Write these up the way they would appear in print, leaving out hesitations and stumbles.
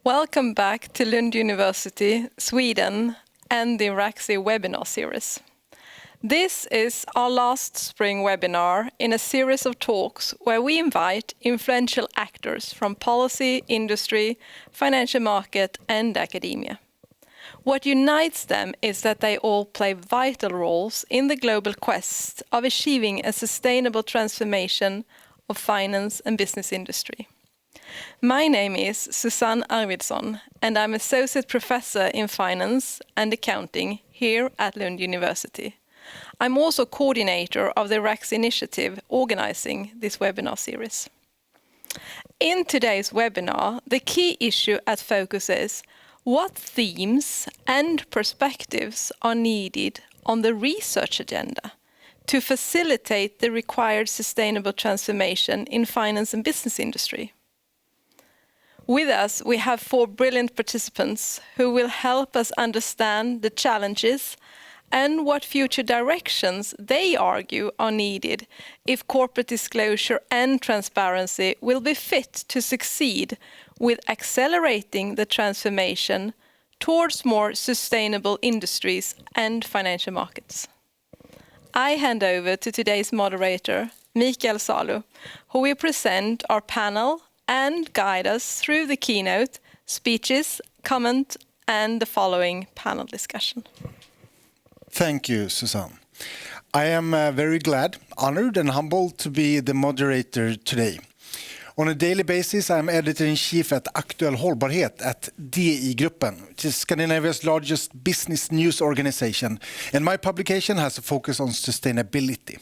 Welcome back to Lund University, Sweden, and the EVRACSI Webinar Series. This is our last spring webinar in a series of talks where we invite influential actors from policy, industry, financial market, and academia. What unites them is that they all play vital roles in the global quest of achieving a sustainable transformation of finance and business industry. My name is Susanne Arvidsson, and I'm Associate Professor in Finance and Accounting here at Lund University. I'm also coordinator of the EVRACSI Initiative organizing this webinar series. In today's webinar, the key issue at focus is what themes and perspectives are needed on the research agenda to facilitate the required sustainable transformation in finance and business industry. With us, we have 4 brilliant participants who will help us understand the challenges and what future directions they argue are needed if corporate disclosure and transparency will be fit to succeed with accelerating the transformation towards more sustainable industries and financial markets. I hand over to today's moderator, Mikael Salu, who will present our panel and guide us through the keynote, speeches, comment, and the following panel discussion. Thank you, Susanne. I am very glad, honored and humbled to be the moderator today. On a daily basis, I'm editor-in-chief at Aktuell Hållbarhet at DI-gruppen, which is Scandinavia's largest business news organization, and my publication has a focus on sustainability.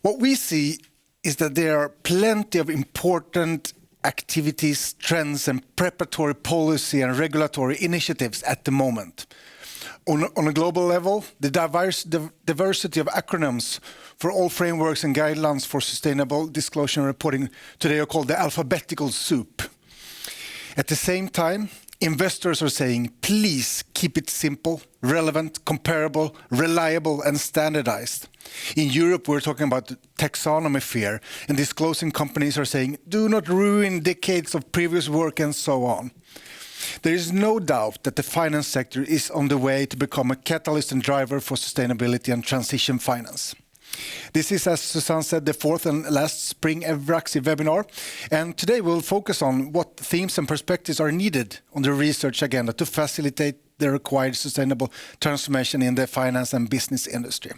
What we see is that there are plenty of important activities, trends, and preparatory policy and regulatory initiatives at the moment. On a global level, the diversity of acronyms for all frameworks and guidelines for sustainable disclosure and reporting today are called the alphabetical soup. At the same time, investors are saying, please keep it simple, relevant, comparable, reliable, and standardized. In Europe, we're talking about the taxonomy fear, and disclosing companies are saying, do not ruin decades of previous work, and so on. There is no doubt that the finance sector is on the way to become a catalyst and driver for sustainability and transition finance. This is, as Susanne said, the 4th and last spring EVRACSI webinar, and today we'll focus on what themes and perspectives are needed on the research agenda to facilitate the required sustainable transformation in the finance and business industry.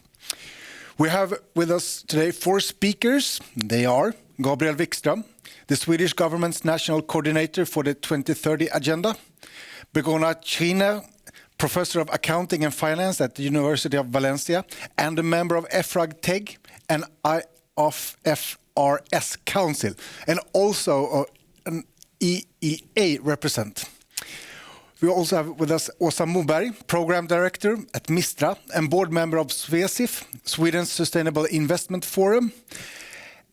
We have with us today 4 speakers. They are Gabriel Wikström, the Swedish Government's National Coordinator for the 2030 Agenda, Begoña, Professor of Accounting and Finance at the University of Valencia, and a member of EFRAG TEG and IFRS Council, and also an EEA representative. We also have with us Åsa Moberg, Program Director at Mistra and Board Member of SWESIF, Sweden's Sustainable Investment Forum,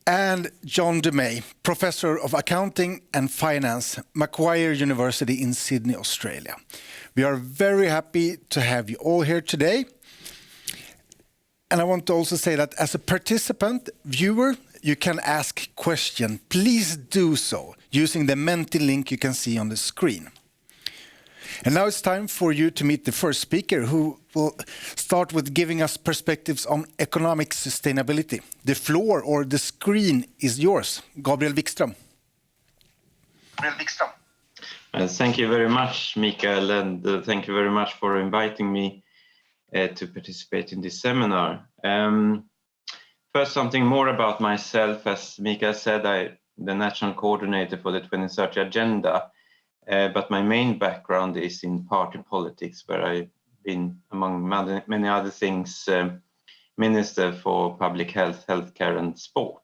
and John Dumay, Professor of Accounting and Finance, Macquarie University in Sydney, Australia. We are very happy to have you all here today. And I want to also say that as a participant, viewer, you can ask questions. Please do so using the Menti link you can see on the screen. And now it's time for you to meet the first speaker, who will start with giving us perspectives on economic sustainability. The floor or the screen is yours. Gabriel Wikström. Thank you very much, Mikael, and thank you very much for inviting me to participate in this seminar. First, something more about myself. As Mikael said, I'm the National Coordinator for the 2030 Agenda. But my main background is in party politics, where I've been, among many other things, Minister for Public Health, Healthcare and Sport.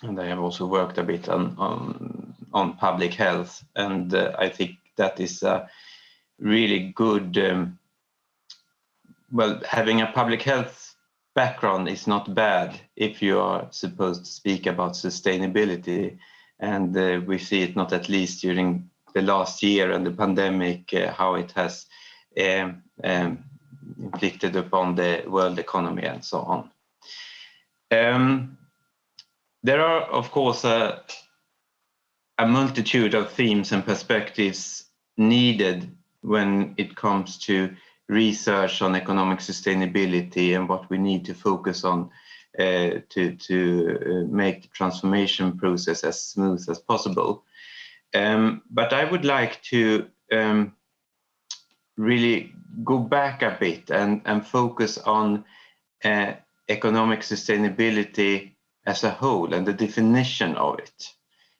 And I have also worked a bit on public health, and I think that is a really good, well, having a public health background is not bad if you are supposed to speak about sustainability. And we see it not at least during the last year and the pandemic, how it has inflicted upon the world economy and so on. There are, of course, a multitude of themes and perspectives needed when it comes to research on economic sustainability and what we need to focus on to make the transformation process as smooth as possible. But I would like to really go back a bit and focus on economic sustainability as a whole and the definition of it.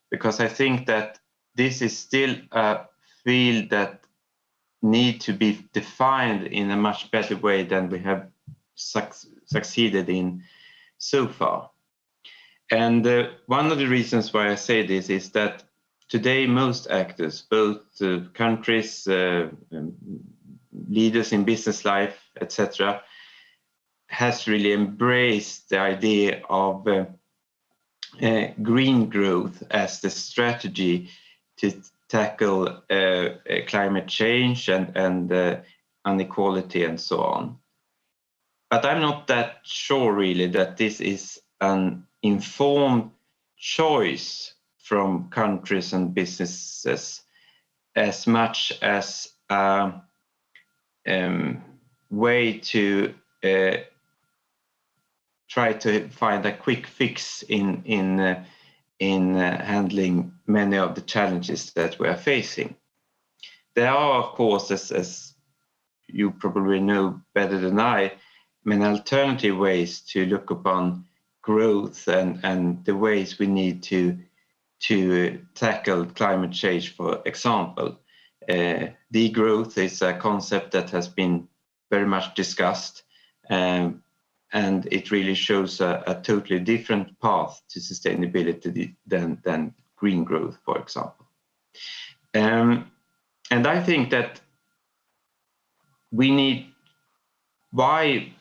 Because I think that this is still a field that need to be defined in a much better way than we have succeeded in so far. And one of the reasons why I say this is that today most actors, both countries, leaders in business life, etc., has really embraced the idea of green growth as the strategy to tackle climate change and inequality and so on. But I'm not that sure really that this is an informed choice from countries and businesses as much as a way to try to find a quick fix in handling many of the challenges that we are facing. There are, of course, as you probably know better than I, many alternative ways to look upon growth and the ways we need to tackle climate change, for example. Degrowth is a concept that has been very much discussed, and it really shows a totally different path to sustainability than green growth, for example. And I think that why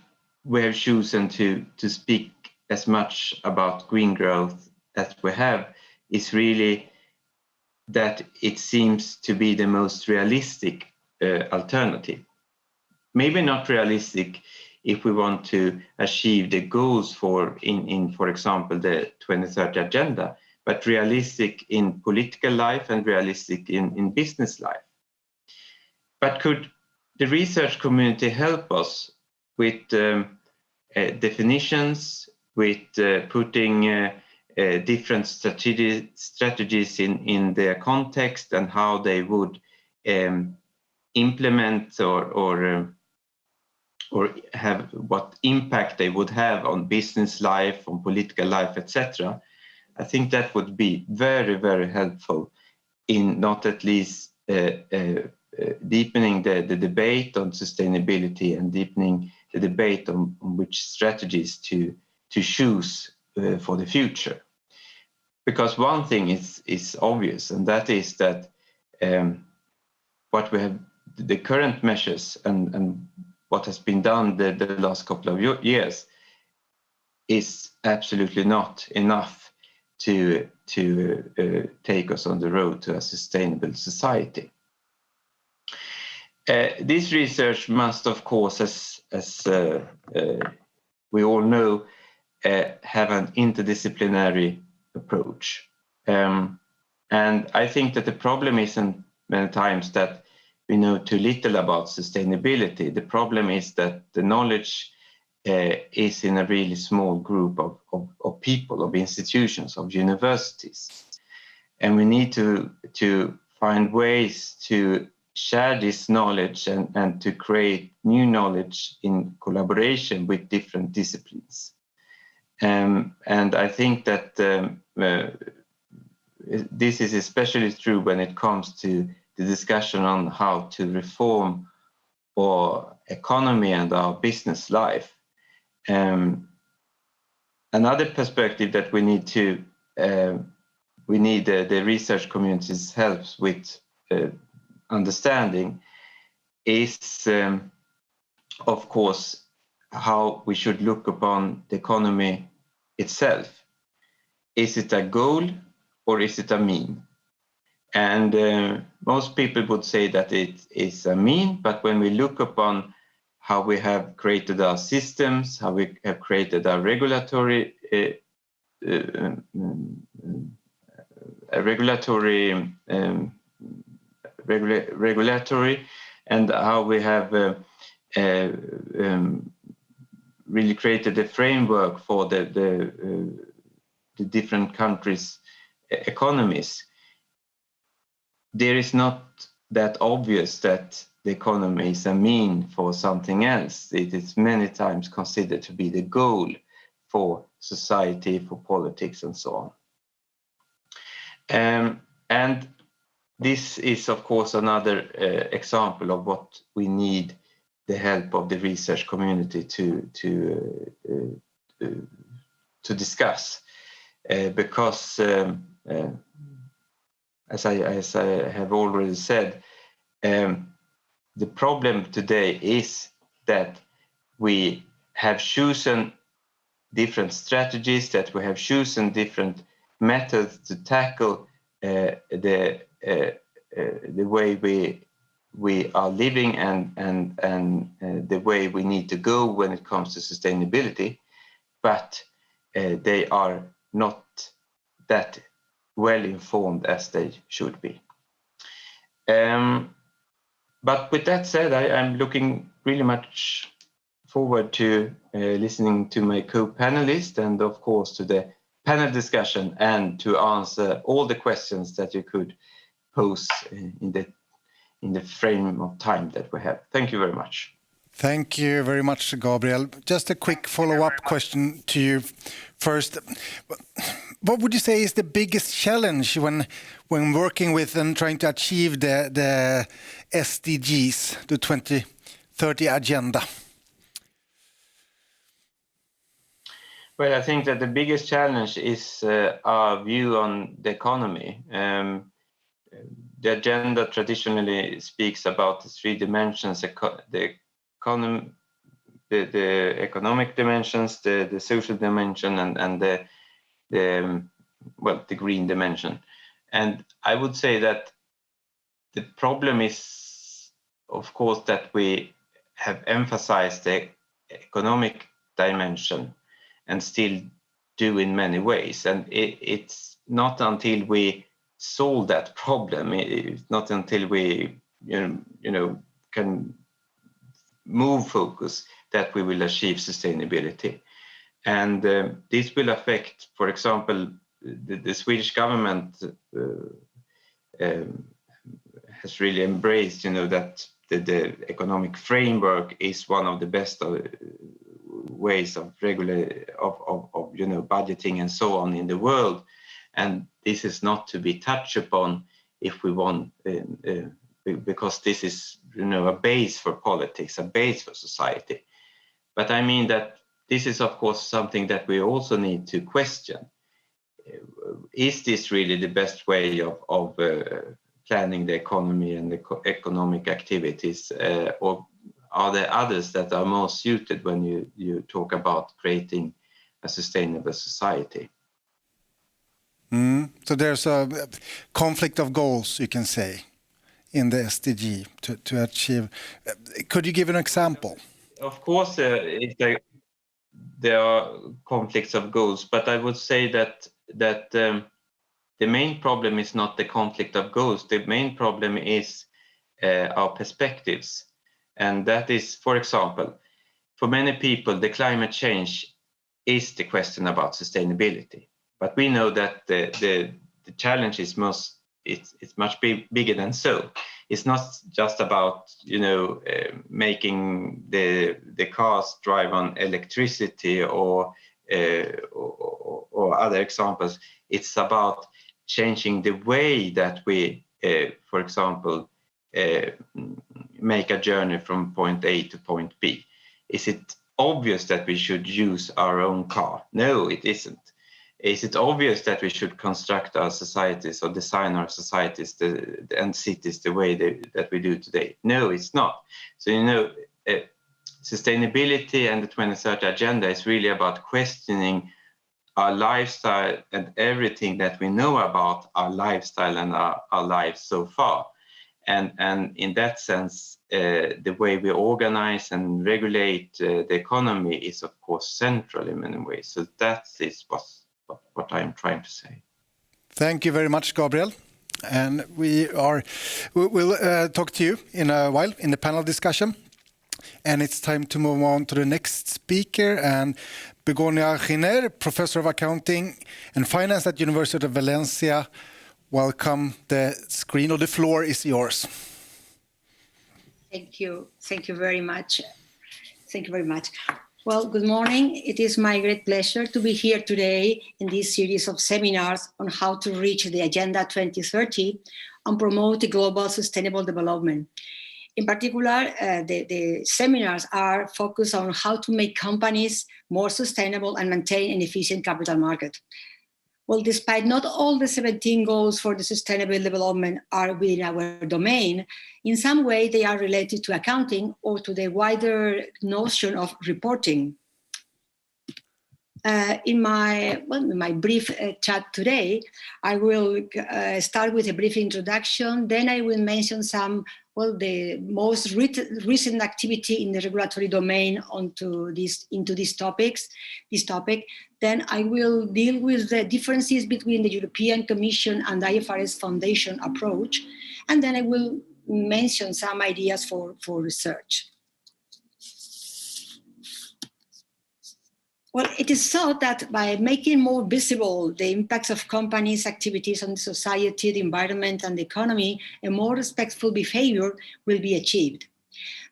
we have chosen to speak as much about green growth as we have is really that it seems to be the most realistic alternative. Maybe not realistic if we want to achieve the goals for example, the 2030 agenda, but realistic in political life and realistic in business life. But could the research community help us with definitions, with putting different strategies in their context and how they would implement or have what impact they would have on business life, on political life, etc. I think that would be very, very helpful in not at least deepening the debate on sustainability and deepening the debate on which strategies to choose for the future. Because one thing is obvious, and that is that what we have, the current measures and what has been done the last couple of years is absolutely not enough to take us on the road to a sustainable society. This research must, of course, as we all know, have an interdisciplinary approach. And I think that the problem isn't many times that we know too little about sustainability. The problem is that the knowledge is in a really small group of people, of institutions, of universities. And we need to find ways to share this knowledge and to create new knowledge in collaboration with different disciplines. And I think that this is especially true when it comes to the discussion on how to reform our economy and our business life. Another perspective that we need the research community's help with understanding is, of course, how we should look upon the economy itself. Is it a goal or is it a mean? And most people would say that it is a mean, but when we look upon how we have created our systems, how we have created our regulatory regulatory and how we have really created a framework for the different countries' economies. There is not that obvious that the economy is a mean for something else. It is many times considered to be the goal for society, for politics, and so on. And this is, of course, another example of what we need the help of the research community to discuss, because as I have already said, the problem today is that we have chosen different strategies, that we have chosen different methods to tackle the way we are living and the way we need to go when it comes to sustainability, but they are not that well informed as they should be. But with that said, I'm looking really much forward to listening to my co-panelists and of course to the panel discussion and to answer all the questions that you could pose in the frame of time that we have. Thank you very much. Thank you very much, Gabriel. Just a quick follow-up question to you first. What would you say is the biggest challenge when working with and trying to achieve the SDGs, the 2030 agenda? Well, I think that the biggest challenge is our view on the economy. The agenda traditionally speaks about the three dimensions: the economic dimensions, the social dimension, and the green dimension. And I would say that the problem is, of course, that we have emphasized the economic dimension and still do in many ways. And it's not until we solve that problem, it's not until we can move focus that we will achieve sustainability. And this will affect, for example, the Swedish government has really embraced, that the economic framework is one of the best ways of budgeting and so on in the world. And this is not to be touched upon if we want, because this is, a base for politics, a base for society. But I mean that this is, of course, something that we also need to question. Is this really the best way of planning the economy and the economic activities, or are there others that are more suited when you talk about creating a sustainable society? So there's a conflict of goals, you can say, in the SDG to achieve. Could you give an example? Of course, there are conflicts of goals, but I would say that the main problem is not the conflict of goals. The main problem is our perspectives. And that is, for example, for many people, the climate change is the question about sustainability. But we know that the challenge is it's much bigger than so. It's not just about making the cars drive on electricity or other examples. It's about changing the way that we, for example, make a journey from point A to point B. Is it obvious that we should use our own car? No, it isn't. Is it obvious that we should construct our societies or design our societies and cities the way that we do today? No, it's not. So, sustainability and the 2030 agenda is really about questioning our lifestyle and everything that we know about our lifestyle and our lives so far. And in that sense, the way we organize and regulate the economy is, of course, central in many ways. So that is what I'm trying to say. Thank you very much, Gabriel. And we'll talk to you in a while in the panel discussion. And it's time to move on to the next speaker, and Begoña, Professor of Accounting and Finance at University of Valencia. Welcome. The screen or the floor is yours. Thank you. Thank you very much. Thank you very much. Well, good morning. It is my great pleasure to be here today in this series of seminars on how to reach the Agenda 2030 and promote global sustainable development. In particular, the seminars are focused on how to make companies more sustainable and maintain an efficient capital market. Well, despite not all the 17 goals for the sustainable development are within our domain, in some way they are related to accounting or to the wider notion of reporting. In my brief chat today, I will start with a brief introduction, then I will mention the most recent activity in the regulatory domain into this topic. Then I will deal with the differences between the European Commission and the IFRS Foundation approach, and then I will mention some ideas for research. Well, it is thought that by making more visible the impacts of companies' activities on society, the environment, and the economy, a more respectful behavior will be achieved.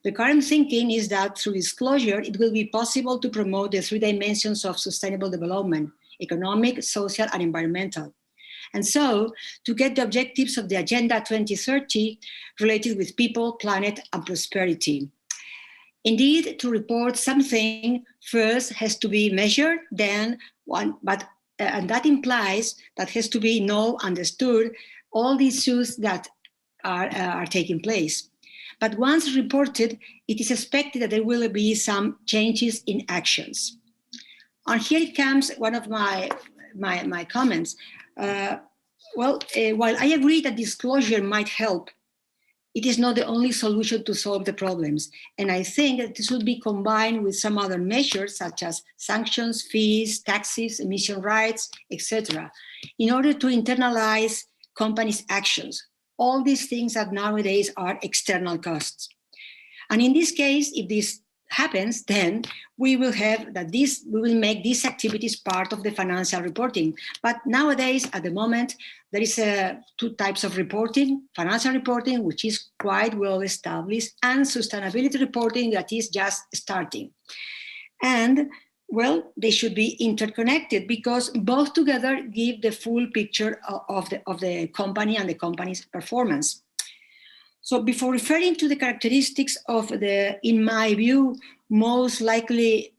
The current thinking is that through disclosure, it will be possible to promote the three dimensions of sustainable development: economic, social, and environmental. And so, to get the objectives of the Agenda 2030 related with people, planet, and prosperity. Indeed, to report something first has to be measured, and that implies that has to be known, understood, all the issues that are taking place. But once reported, it is expected that there will be some changes in actions. And here comes one of my comments. While I agree that disclosure might help, it is not the only solution to solve the problems. And I think that this should be combined with some other measures such as sanctions, fees, taxes, emission rights, etc., in order to internalize companies' actions. All these things that nowadays are external costs. And in this case, if this happens, then we will make these activities part of the financial reporting. But nowadays, at the moment, there is two types of reporting: financial reporting, which is quite well established, and sustainability reporting that is just starting. And well, they should be interconnected because both together give the full picture of the company and the company's performance. So before referring to the characteristics of the, in my view, most likely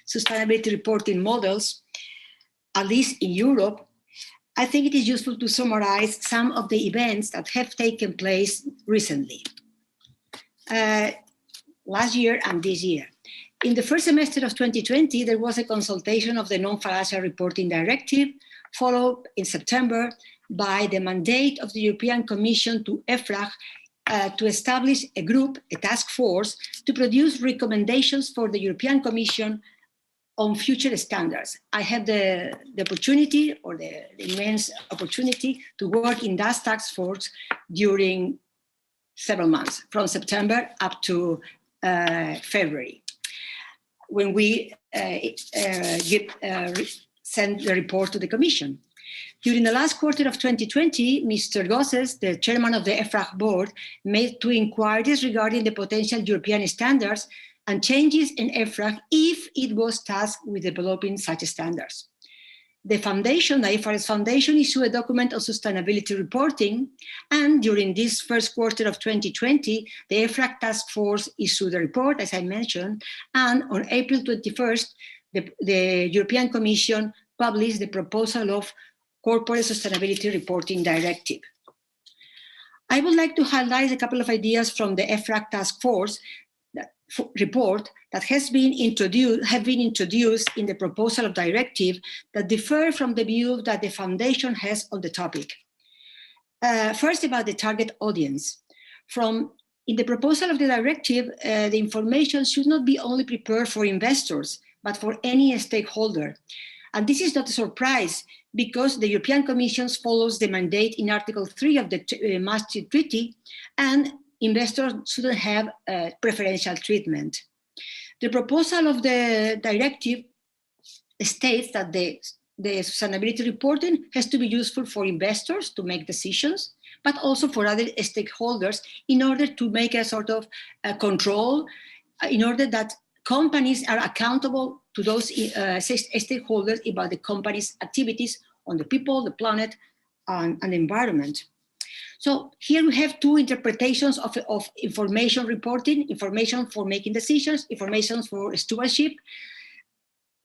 sustainability reporting models, at least in Europe, I think it is useful to summarize some of the events that have taken place recently, last year and this year. In the first semester of 2020, there was a consultation of the Non-Financial Reporting Directive, followed in September by the mandate of the European Commission to EFRAG to establish a group, a task force, to produce recommendations for the European Commission on future standards. I had the opportunity, or the immense opportunity, to work in that task force during several months, from September up to February, when we send the report to the Commission. During the last quarter of 2020, Mr. Gosses, the chairman of the EFRAG board, made 2 inquiries regarding the potential European standards and changes in EFRAG if it was tasked with developing such standards. The foundation, the IFRS Foundation, issued a document on sustainability reporting, and during this first quarter of 2020, the EFRAG task force issued a report, as I mentioned, and on April 21st, the European Commission published the proposal of Corporate Sustainability Reporting Directive. I would like to highlight a couple of ideas from the EFRAG Task Force report that have been introduced in the proposal of directive that differ from the view that the Foundation has on the topic. First, about the target audience. In the proposal of the directive, the information should not be only prepared for investors, but for any stakeholder. And this is not a surprise because the European Commission follows the mandate in Article 3 of the Maastricht Treaty, and investors shouldn't have preferential treatment. The proposal of the directive states that the sustainability reporting has to be useful for investors to make decisions, but also for other stakeholders in order to make a sort of control, in order that companies are accountable to those stakeholders about the company's activities on the people, the planet, and the environment. So here we have two interpretations of information reporting: information for making decisions, information for stewardship.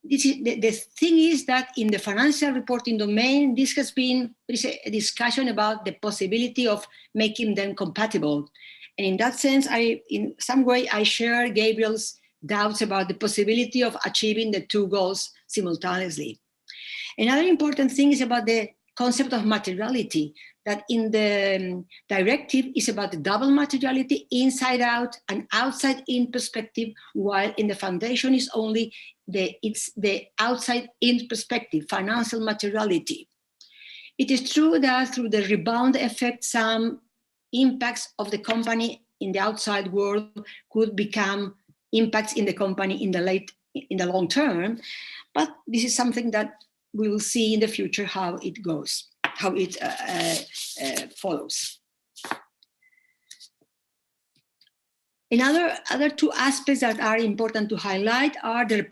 The thing is that in the financial reporting domain, there is a discussion about the possibility of making them compatible. And in that sense, in some way, I share Gabriel's doubts about the possibility of achieving the two goals simultaneously. Another important thing is about the concept of materiality, that in the directive is about the double materiality, inside out and outside in perspective, while in the foundation is only it's the outside in perspective, financial materiality. It is true that through the rebound effect, some impacts of the company in the outside world could become impacts in the company in the long term, but this is something that we will see in the future how it goes, how it follows. Other two aspects that are important to highlight are the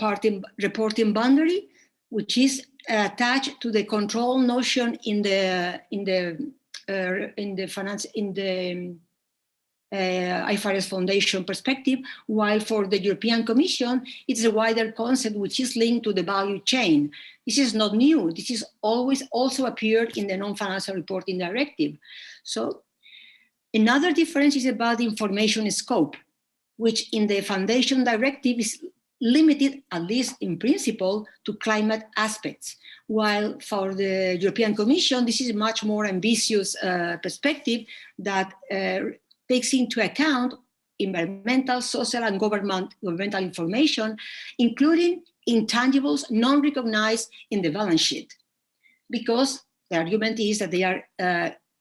reporting boundary, which is attached to the control notion in the IFRS Foundation perspective, while for the European Commission, it's a wider concept which is linked to the value chain. This is not new. This is always also appeared in the non-financial reporting directive. So another difference is about the information scope, which in the Foundation directive is limited, at least in principle, to climate aspects, while for the European Commission, this is a much more ambitious perspective that takes into account environmental, social, and governmental information, including intangibles non-recognized in the balance sheet, because the argument is that they are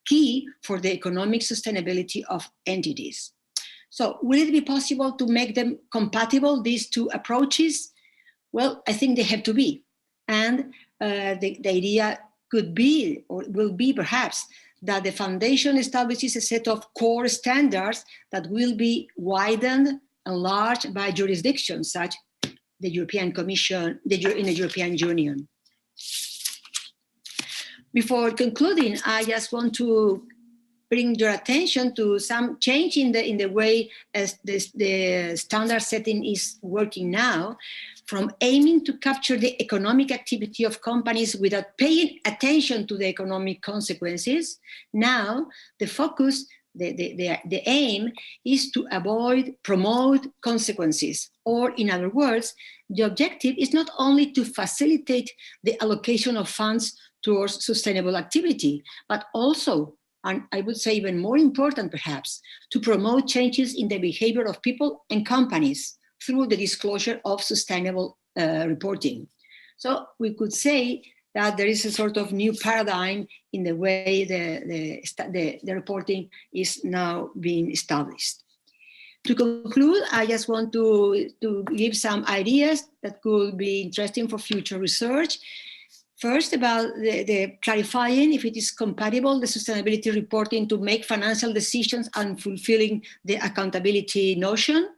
key for the economic sustainability of entities. So will it be possible to make them compatible, these two approaches? Well, I think they have to be. And the idea could be, or will be perhaps, that the Foundation establishes a set of core standards that will be widened, enlarged by jurisdictions such the European Commission, in the European Union. Before concluding, I just want to bring your attention to some change in the way as the standard setting is working now, from aiming to capture the economic activity of companies without paying attention to the economic consequences. Now, the focus, the aim is to promote consequences. Or in other words, the objective is not only to facilitate the allocation of funds towards sustainable activity, but also, and I would say even more important perhaps, to promote changes in the behavior of people and companies through the disclosure of sustainable reporting. So we could say that there is a sort of new paradigm in the way the reporting is now being established. To conclude, I just want to give some ideas that could be interesting for future research. First, about the clarifying if it is compatible, the sustainability reporting, to make financial decisions and fulfilling the accountability notion.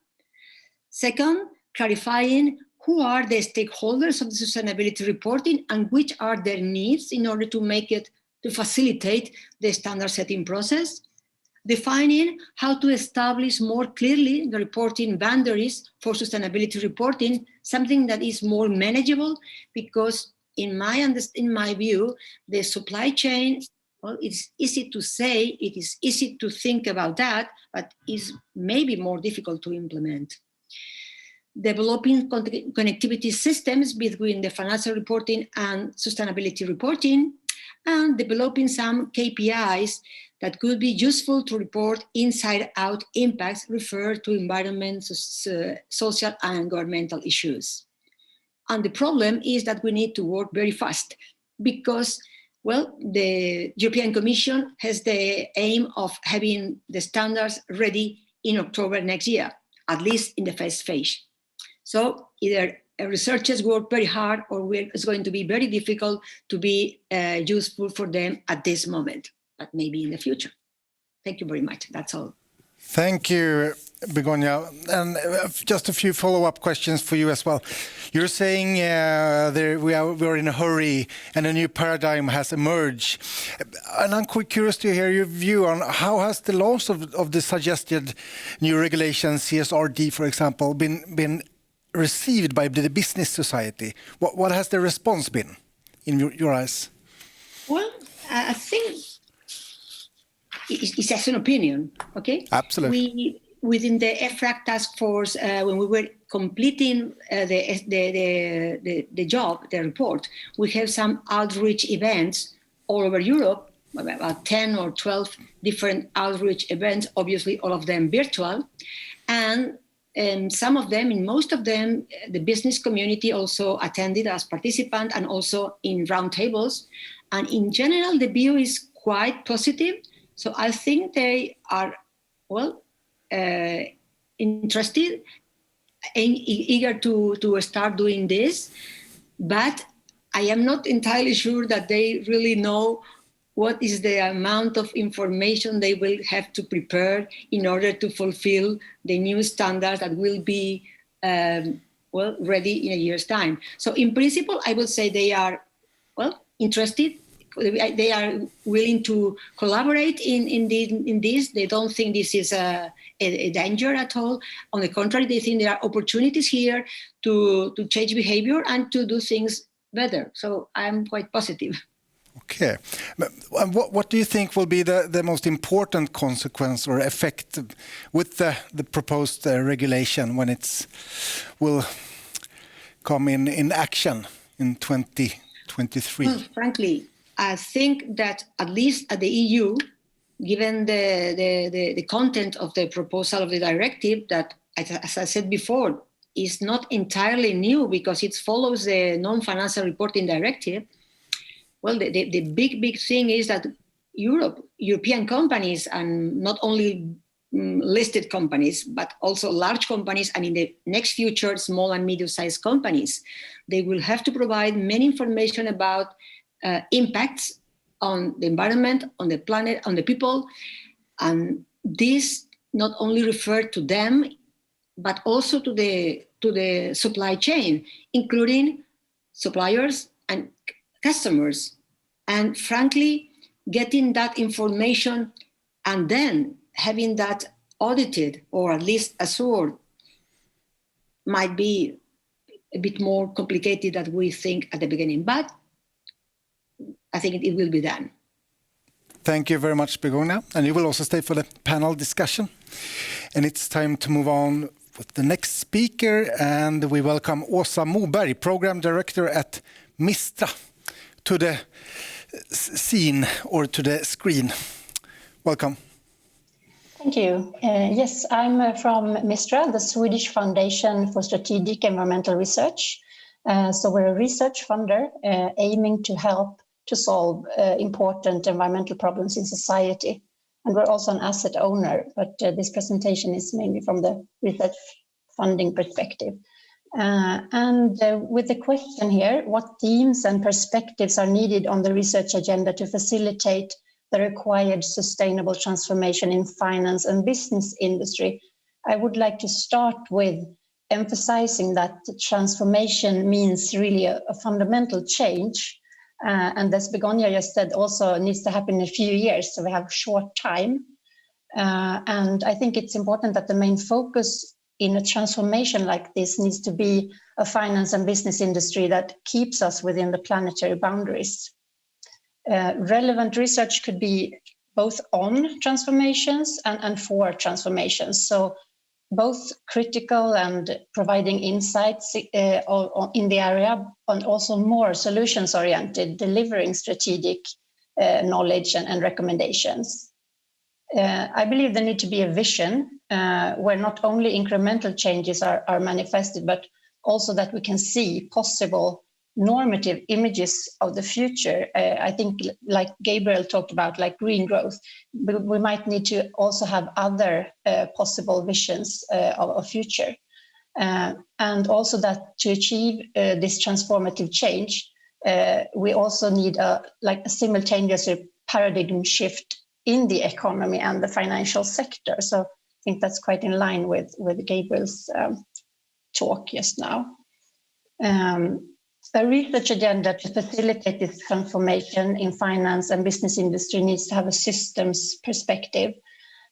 Second, clarifying who are the stakeholders of the sustainability reporting and which are their needs in order to facilitate the standard setting process. Defining how to establish more clearly the reporting boundaries for sustainability reporting, something that is more manageable, because in my view, the supply chain, well, it's easy to say, it is easy to think about that, but is maybe more difficult to implement. Developing connectivity systems between the financial reporting and sustainability reporting, and developing some KPIs that could be useful to report inside-out impacts referred to environment, social, and governmental issues. And the problem is that we need to work very fast because, well, the European Commission has the aim of having the standards ready in October next year, at least in the first phase. So either researchers work very hard or it's going to be very difficult to be useful for them at this moment, but maybe in the future. Thank you very much. That's all. Thank you, Begoña. And just a few follow-up questions for you as well. You're saying we are in a hurry and a new paradigm has emerged. And I'm quite curious to hear your view on how has the launch of the suggested new regulations, CSRD, for example, been received by the business society? What has the response been in your eyes? Well, I think it's just an opinion, okay? Absolutely. Within the EFRAG task force, when we were completing the job, the report, we have some outreach events all over Europe, about 10 or 12 different outreach events, obviously all of them virtual. And some of them, in most of them, the business community also attended as participant and also in roundtables. And in general, the view is quite positive. So I think they are, well, interested and eager to start doing this. But I am not entirely sure that they really know what is the amount of information they will have to prepare in order to fulfill the new standards that will be, well, ready in a year's time. So in principle, I would say they are, well, interested. They are willing to collaborate in this. They don't think this is a danger at all. On the contrary, they think there are opportunities here to change behavior and to do things better. So I'm quite positive. Okay. What do you think will be the most important consequence or effect with the proposed regulation when it will come in action in 2023? Well, frankly, I think that at least at the EU, given the content of the proposal of the directive, that, as I said before, is not entirely new because it follows the non-financial reporting directive. Well, the big thing is that European companies, and not only listed companies, but also large companies, and in the next future, small and medium-sized companies, they will have to provide many information about impacts on the environment, on the planet, on the people. And this not only referred to them, but also to the supply chain, including suppliers and customers. And frankly, getting that information and then having that audited or at least assured might be a bit more complicated than we think at the beginning, but I think it will be done. Thank you very much, Begoña. And you will also stay for the panel discussion. And it's time to move on with the next speaker. And we welcome Åsa Moberg, Program Director at Mistra, to the scene or to the screen. Welcome. Thank you. Yes, I'm from Mistra, the Swedish Foundation for Strategic Environmental Research. So we're a research funder aiming to help to solve important environmental problems in society. And we're also an asset owner, but this presentation is mainly from the research funding perspective. With the question here, what themes and perspectives are needed on the research agenda to facilitate the required sustainable transformation in finance and business industry? I would like to start with emphasizing that transformation means really a fundamental change. And as Begoña just said, also needs to happen in a few years, so we have short time. And I think it's important that the main focus in a transformation like this needs to be a finance and business industry that keeps us within the planetary boundaries. Relevant research could be both on transformations and for transformations. So both critical and providing insights in the area, and also more solutions-oriented, delivering strategic knowledge and recommendations. I believe there need to be a vision where not only incremental changes are manifested, but also that we can see possible normative images of the future. I think, like Gabriel talked about, like green growth, we might need to also have other possible visions of a future. And also that to achieve this transformative change, we also need a simultaneous paradigm shift in the economy and the financial sector. So I think that's quite in line with Gabriel's talk just now. A research agenda to facilitate this transformation in finance and business industry needs to have a systems perspective.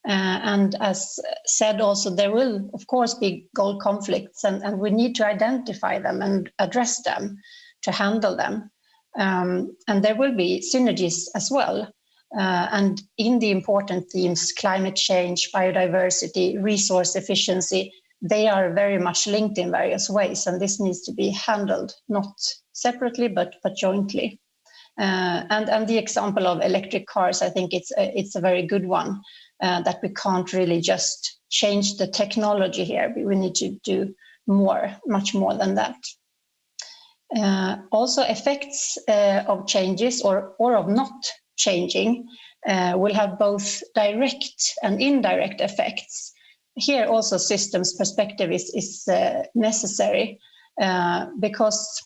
And as said also, there will, of course, be goal conflicts, and we need to identify them and address them to handle them. And there will be synergies as well. And in the important themes, climate change, biodiversity, resource efficiency, they are very much linked in various ways, and this needs to be handled not separately but jointly. And the example of electric cars, I think it's a very good one, that we can't really just change the technology here. We need to do more, much more than that. Also, effects of changes or of not changing will have both direct and indirect effects. Here also systems perspective is necessary because,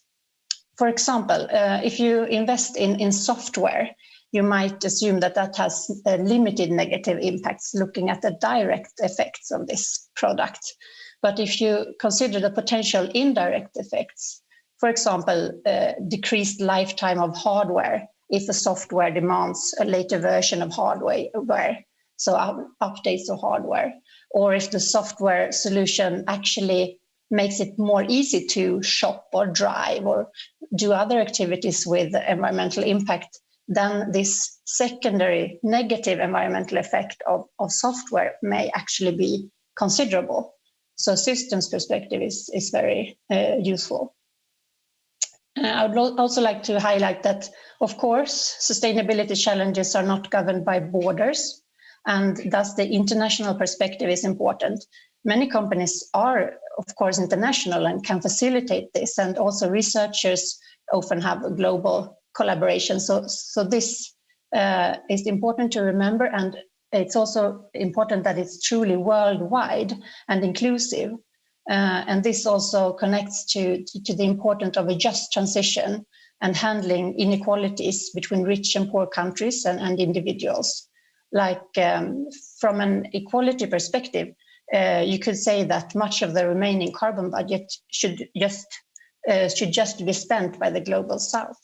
for example, if you invest in software, you might assume that has limited negative impacts looking at the direct effects of this product. But if you consider the potential indirect effects, for example, decreased lifetime of hardware if the software demands a later version of hardware, so updates of hardware, or if the software solution actually makes it more easy to shop or drive or do other activities with environmental impact, then this secondary negative environmental effect of software may actually be considerable. So systems perspective is very useful. I would also like to highlight that, of course, sustainability challenges are not governed by borders, and thus the international perspective is important. Many companies are, of course, international and can facilitate this, and also researchers often have a global collaboration. So this is important to remember, and it's also important that it's truly worldwide and inclusive. And this also connects to the importance of a just transition and handling inequalities between rich and poor countries and individuals. Like from an equality perspective, you could say that much of the remaining carbon budget should just be spent by the global south.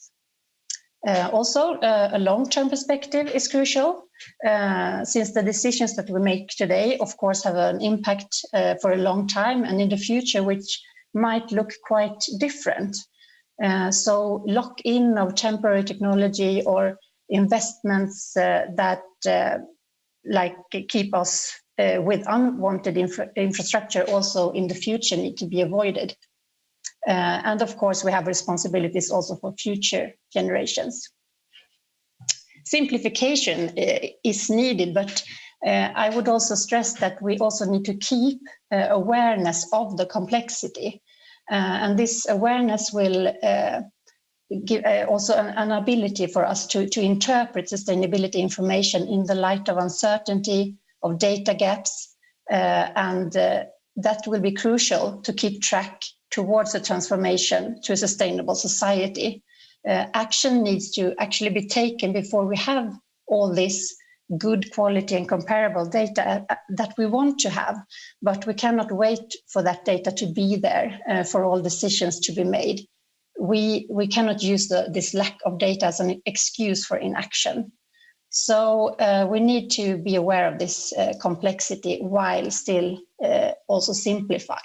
Also, a long-term perspective is crucial, since the decisions that we make today, of course, have an impact for a long time and in the future, which might look quite different. So lock-in of temporary technology or investments that keep us with unwanted infrastructure also in the future need to be avoided. And of course, we have responsibilities also for future generations. Simplification is needed, but I would also stress that we also need to keep awareness of the complexity. And this awareness will give also an ability for us to interpret sustainability information in the light of uncertainty, of data gaps, and that will be crucial to keep track towards a transformation to a sustainable society. Action needs to actually be taken before we have all this good quality and comparable data that we want to have, but we cannot wait for that data to be there for all decisions to be made. We cannot use this lack of data as an excuse for inaction. So we need to be aware of this complexity while still also simplify.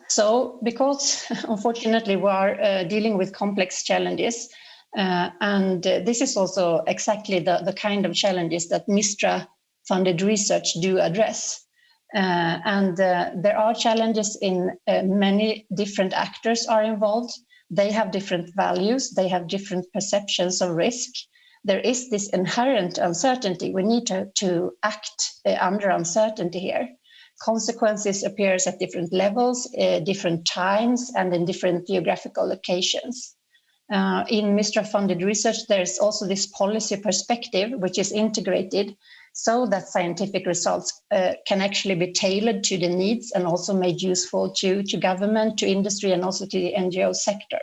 So because unfortunately we are dealing with complex challenges, and this is also exactly the kind of challenges that Mistra funded research do address. And there are challenges in many different actors are involved. They have different values, they have different perceptions of risk. There is this inherent uncertainty. We need to act under uncertainty here. consequences appears at different levels, different times, and in different geographical locations. In Mistra-funded research, there's also this policy perspective, which is integrated so that scientific results can actually be tailored to the needs and also made useful to government, to industry, and also to the NGO sector.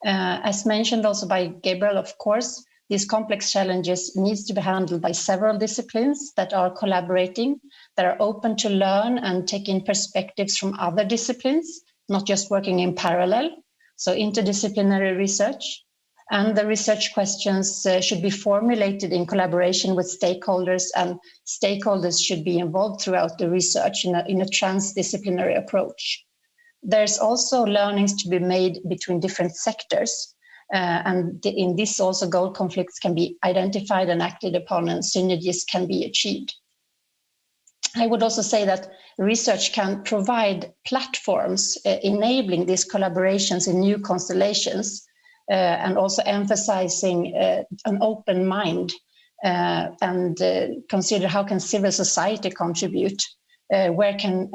As mentioned also by Gabriel, of course, these complex challenges needs to be handled by several disciplines that are collaborating, that are open to learn and take in perspectives from other disciplines, not just working in parallel. So interdisciplinary research. And the research questions should be formulated in collaboration with stakeholders, and stakeholders should be involved throughout the research in a transdisciplinary approach. There's also learnings to be made between different sectors. And in this also goal conflicts can be identified and acted upon, and synergies can be achieved. I would also say that research can provide platforms enabling these collaborations in new constellations, and also emphasizing an open mind and consider how can civil society contribute, where can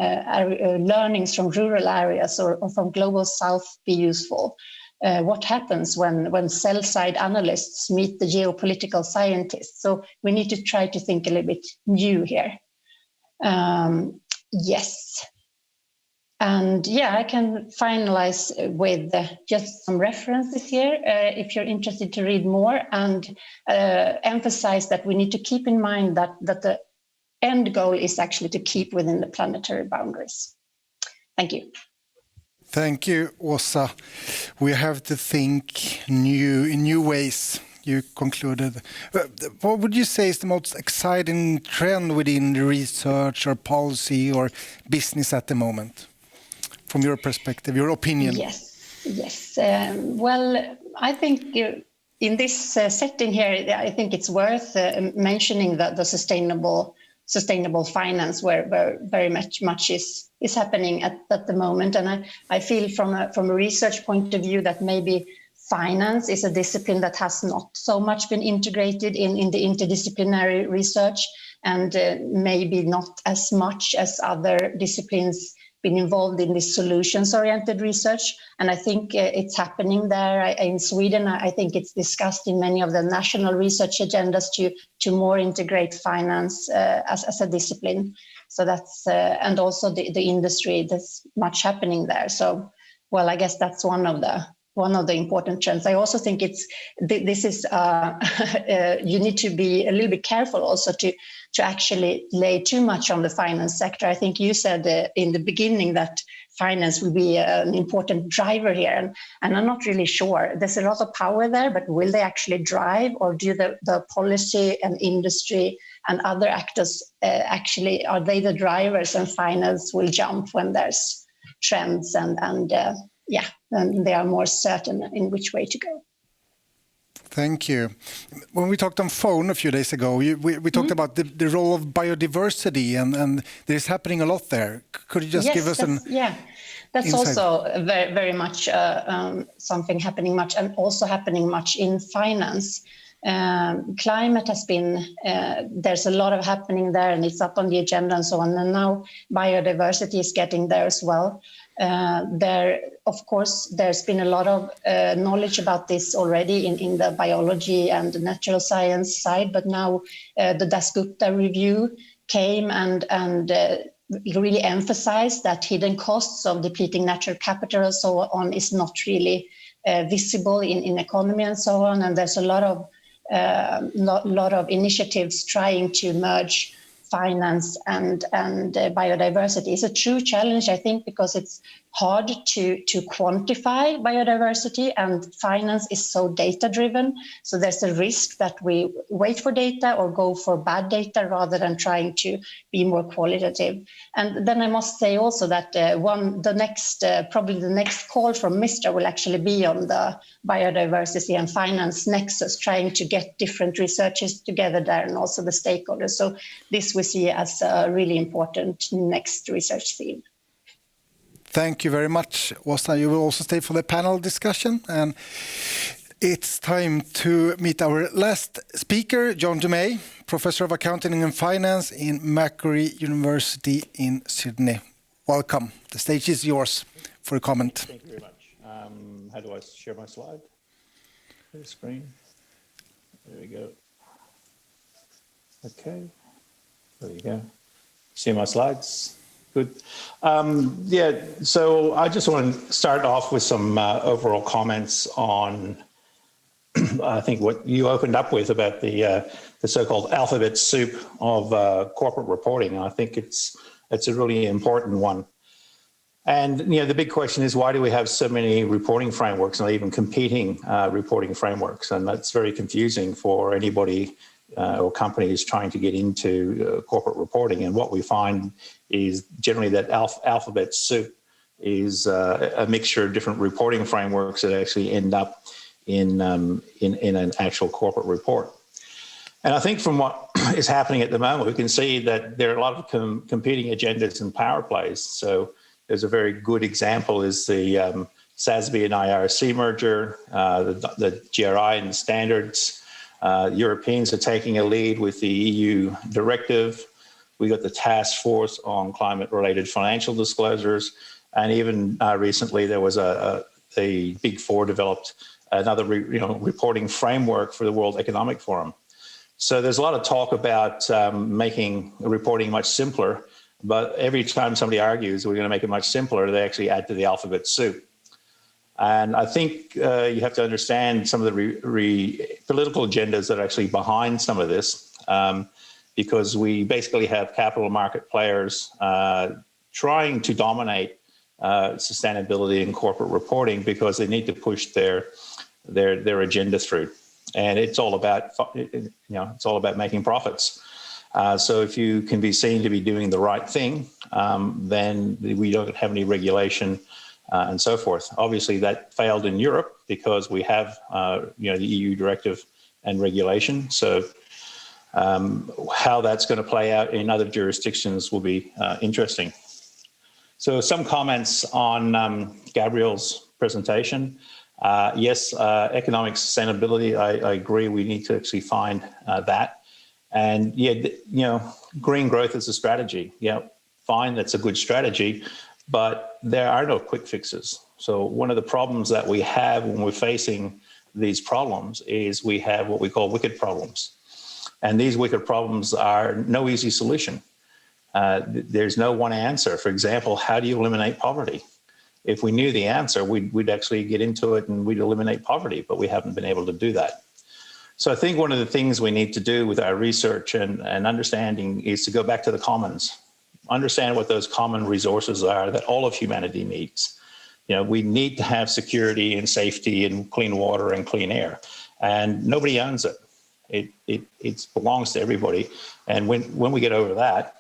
learnings from rural areas or from global south be useful. What happens when sell-side analysts meet the geopolitical scientists? So we need to try to think a little bit new here. Yes. And yeah, I can finalize with just some references here if you're interested to read more, and emphasize that we need to keep in mind that the end goal is actually to keep within the planetary boundaries. Thank you. Thank you, Åsa. We have to think in new ways. You concluded. What would you say is the most exciting trend within research or policy or business at the moment, from your perspective, your opinion? Yes. Well, I think in this setting here, I think it's worth mentioning the sustainable finance, where very much is happening at the moment. And I feel from a research point of view that maybe finance is a discipline that has not so much been integrated in the interdisciplinary research, and maybe not as much as other disciplines been involved in this solutions-oriented research. And I think it's happening there. In Sweden, I think it's discussed in many of the national research agendas to more integrate finance as a discipline. So that's, and also the industry, there's much happening there. So, well, I guess that's one of the important trends. I also think this is you need to be a little bit careful also to actually lay too much on the finance sector. I think you said in the beginning that finance will be an important driver here, and I'm not really sure. There's a lot of power there, but will they actually drive, or do the policy and industry and other actors actually, are they the drivers, and finance will jump when there's trends and they are more certain in which way to go. Thank you. When we talked on phone a few days ago, we talked about the role of biodiversity, and there's happening a lot there. Could you just give us an that's insight? Also very, very much something happening much, and also happening much in finance. Climate has been, there's a lot of happening there, and it's up on the agenda and so on. And now biodiversity is getting there as well. Of course, there's been a lot of knowledge about this already in the biology and the natural science side, but now the Dasgupta review came and really emphasized that hidden costs of depleting natural capital and so on is not really visible in economy and so on. And there's a lot of initiatives trying to merge finance and biodiversity. Is a true challenge, I think, because it's hard to quantify biodiversity, and finance is so data-driven. So there's a risk that we wait for data or go for bad data rather than trying to be more qualitative. And then I must say also that probably the next call from Mistra will actually be on the biodiversity and finance nexus, trying to get different researchers together there and also the stakeholders. So this we see as a really important next research field. Thank you very much, Åsa. You will also stay for the panel discussion. And It's time to meet our last speaker, John Dumay, Professor of Accounting and Finance in Macquarie University in Sydney. Welcome. The stage is yours for a comment. Thank you very much. How do I share my slide? The screen. There we go. Okay. There you go. See my slides? Good. Yeah, so I just want to start off with some overall comments on I think what you opened up with about the so-called alphabet soup of corporate reporting. I think it's a really important one. And the big question is, why do we have so many reporting frameworks and even competing reporting frameworks? And that's very confusing for anybody or companies trying to get into corporate reporting. And what we find is generally that alphabet soup is a mixture of different reporting frameworks that actually end up in an actual corporate report. And I think from what is happening at the moment, we can see that there are a lot of competing agendas and power plays. So there's a very good example is the SASB and IRC merger, the GRI and the standards. Europeans are taking a lead with the EU directive. We got the task force on climate-related financial disclosures. And even recently, there was a Big Four developed another reporting framework for the World Economic Forum. So there's a lot of talk about making reporting much simpler, but every time somebody argues we're going to make it much simpler, they actually add to the alphabet soup. And I think you have to understand some of the political agendas that are actually behind some of this, because we basically have capital market players trying to dominate sustainability and corporate reporting because they need to push their agenda through, and it's all about making profits. So if you can be seen to be doing the right thing, then we don't have any regulation and so forth. Obviously, that failed in Europe because we have the EU directive and regulation. So how that's going to play out in other jurisdictions will be interesting. So some comments on Gabriel's presentation. Yes, economic sustainability, I agree, we need to actually find that. And yeah, green growth is a strategy. Yeah, fine, that's a good strategy, but there are no quick fixes. So one of the problems that we have when we're facing these problems is we have what we call wicked problems. And these wicked problems are no easy solution. There's no one answer. For example, how do you eliminate poverty? If we knew the answer, we'd actually get into it and we'd eliminate poverty, but we haven't been able to do that. So I think one of the things we need to do with our research and understanding is to go back to the commons, understand what those common resources are that all of humanity needs. We need to have security and safety and clean water and clean air, and nobody owns it. It belongs to everybody. And when we get over that,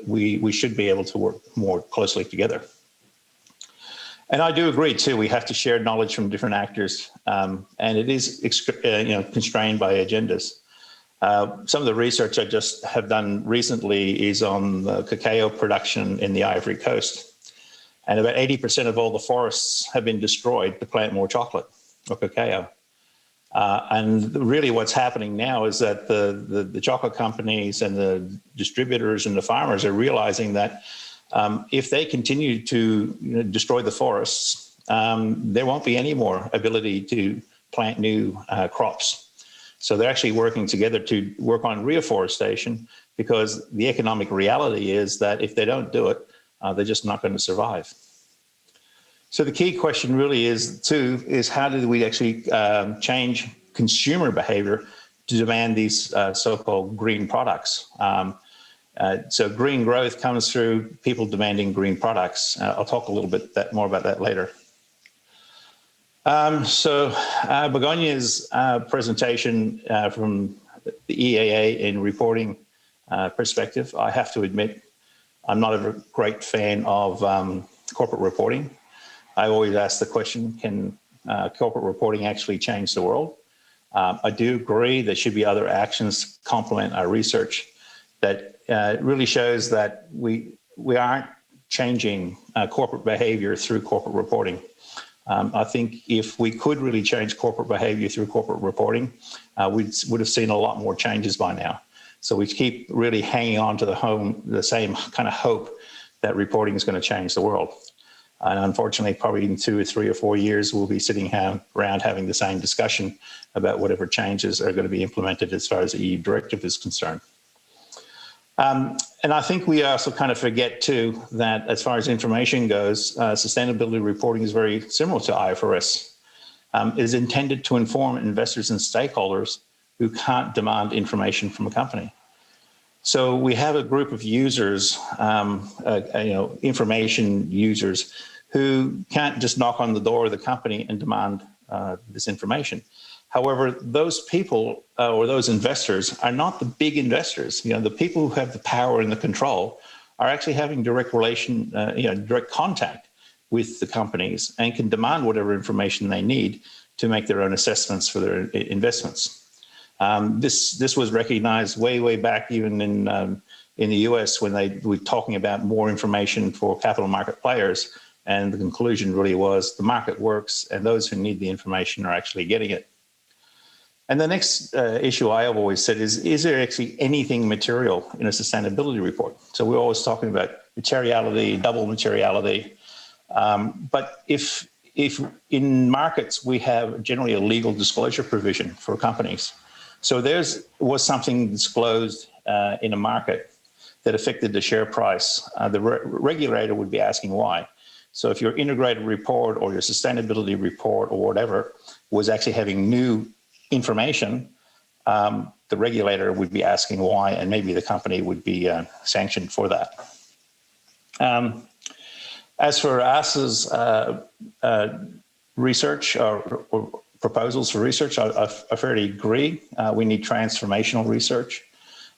we should be able to work more closely together. And I do agree too, we have to share knowledge from different actors, and it is constrained by agendas. Some of the research I just have done recently is on the cacao production in the Ivory Coast. And about 80% of all the forests have been destroyed to plant more chocolate or cacao. And really what's happening now is that the chocolate companies and the distributors and the farmers are realizing that if they continue to destroy the forests, there won't be any more ability to plant new crops. So they're actually working together to work on reforestation, because the economic reality is that if they don't do it, they're just not going to survive. So the key question really is how do we actually change consumer behavior to demand these so-called green products? So green growth comes through people demanding green products. I'll talk a little bit more about that later. So Begoña's presentation from the EAA in reporting perspective, I have to admit, I'm not a great fan of corporate reporting. I always ask the question, can corporate reporting actually change the world? I do agree there should be other actions to complement our research that really shows that we aren't changing corporate behavior through corporate reporting. I think if we could really change corporate behavior through corporate reporting, we would have seen a lot more changes by now. So we keep really hanging on to the same kind of hope that reporting is going to change the world. And unfortunately, probably in 2 or 3 or 4 years, we'll be sitting around having the same discussion about whatever changes are going to be implemented as far as the EU directive is concerned. And I think we also kind of forget too that as far as information goes, sustainability reporting is very similar to IFRS. It is intended to inform investors and stakeholders who can't demand information from a company. So we have a group of users, information users, who can't just knock on the door of the company and demand this information. However, those people or those investors are not the big investors. The people who have the power and the control are actually having direct direct contact with the companies and can demand whatever information they need to make their own assessments for their investments. This was recognized way back even in the US when they were talking about more information for capital market players, and the conclusion really was the market works and those who need the information are actually getting it. And the next issue I have always said is there actually anything material in a sustainability report? So we're always talking about materiality, double materiality, but if in markets we have generally a legal disclosure provision for companies. So was something disclosed in a market that affected the share price, the regulator would be asking why. So if your integrated report or your sustainability report or whatever was actually having new information, the regulator would be asking why, and maybe the company would be sanctioned for that. As for ASA's research or proposals for research, I fairly agree. We need transformational research.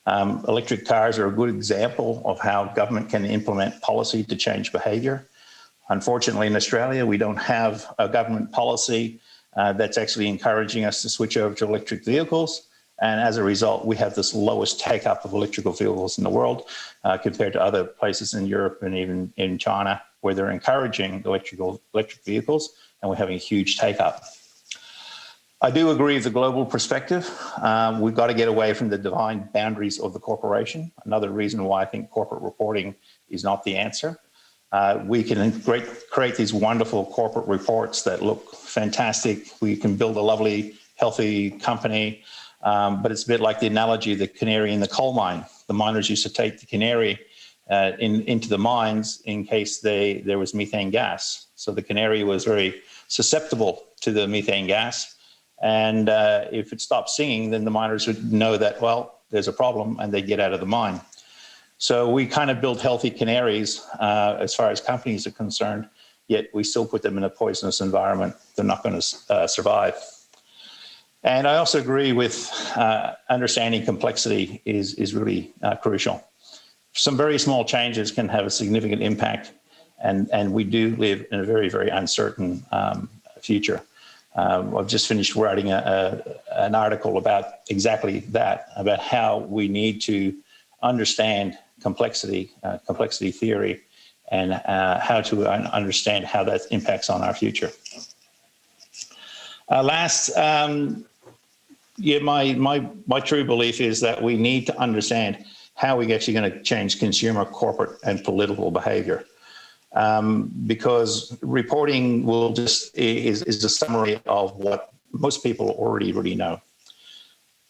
Electric cars are a good example of how government can implement policy to change behavior. Unfortunately, in Australia, we don't have a government policy that's actually encouraging us to switch over to electric vehicles. And as a result, we have this lowest take-up of electrical vehicles in the world compared to other places in Europe and even in China, where they're encouraging electric vehicles, and we're having a huge take-up. I do agree with the global perspective. We've got to get away from the defined boundaries of the corporation. Another reason why I think corporate reporting is not the answer. We can create these wonderful corporate reports that look fantastic. We can build a lovely, healthy company, but it's a bit like the analogy of the canary in the coal mine. The miners used to take the canary into the mines in case there was methane gas. So the canary was very susceptible to the methane gas. And if it stopped singing, then the miners would know that, well, there's a problem, and they get out of the mine. So we kind of build healthy canaries as far as companies are concerned, yet we still put them in a poisonous environment. They're not going to survive. And I also agree with understanding complexity is really crucial. Some very small changes can have a significant impact, and we do live in a very, very uncertain future. I've just finished writing an article about exactly that, about how we need to understand complexity theory, and how to understand how that impacts on our future. My true belief is that we need to understand how we're actually going to change consumer, corporate, and political behavior. Because reporting is a summary of what most people already know.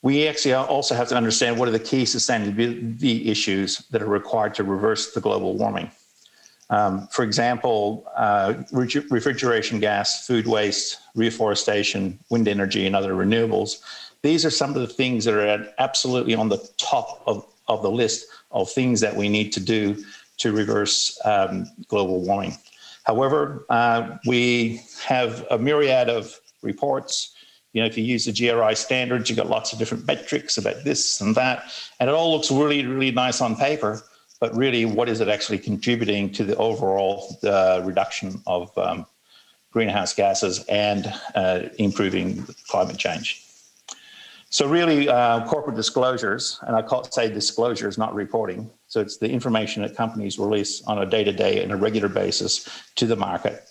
We actually also have to understand what are the key sustainability issues that are required to reverse the global warming. For example, refrigeration gas, food waste, reforestation, wind energy, and other renewables. These are some of the things that are absolutely on the top of the list of things that we need to do to reverse global warming. However, we have a myriad of reports. If you use the GRI standards, you've got lots of different metrics about this and that, and it all looks really, really nice on paper, but really, what is it actually contributing to the overall reduction of greenhouse gases and improving climate change? So really, corporate disclosures, and I say disclosures, not reporting. So it's the information that companies release on a day-to-day and a regular basis to the market.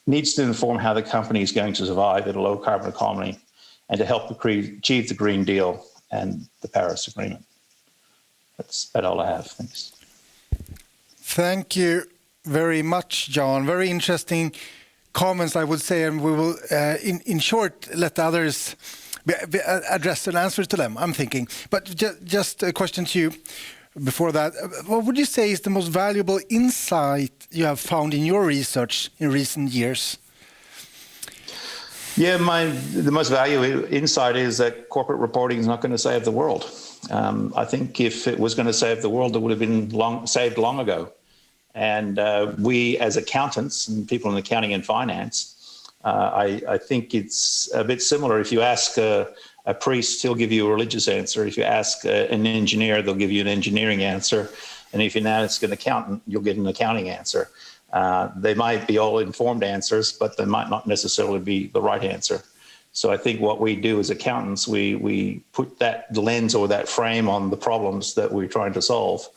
needs to inform how the company is going to survive in a low carbon economy and to help achieve the Green Deal and the Paris Agreement. That's about all I have. Thanks. Thank you very much, John. Very interesting comments, I would say, and we will, in short, let others address and answer to them, I'm thinking. But just a question to you before that. What would you say is the most valuable insight you have found in your research in recent years? Yeah, the most valuable insight is that corporate reporting is not going to save the world. I think if it was going to save the world, it would have been saved long ago. And we, as accountants and people in accounting and finance, I think it's a bit similar. If you ask a priest, he'll give you a religious answer. If you ask an engineer, they'll give you an engineering answer. And if you ask an accountant, you'll get an accounting answer. They might be all informed answers, but they might not necessarily be the right answer. So I think what we do as accountants, we put that lens or that frame on the problems that we're trying to solve,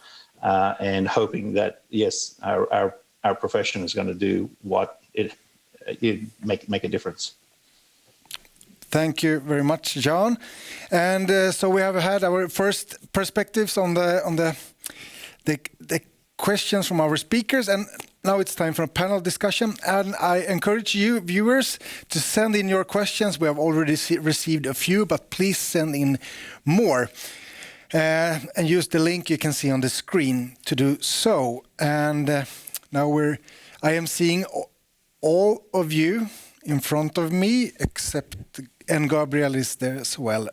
and hoping that, yes, our profession is going to do what it make a difference. Thank you very much, John. And so we have had our first perspectives on the questions from our speakers, and now it's time for a panel discussion. And I encourage you, viewers, to send in your questions. We have already received a few, but please send in more. And use the link you can see on the screen to do so. And now I am seeing all of you in front of me, and Gabriel is there as well.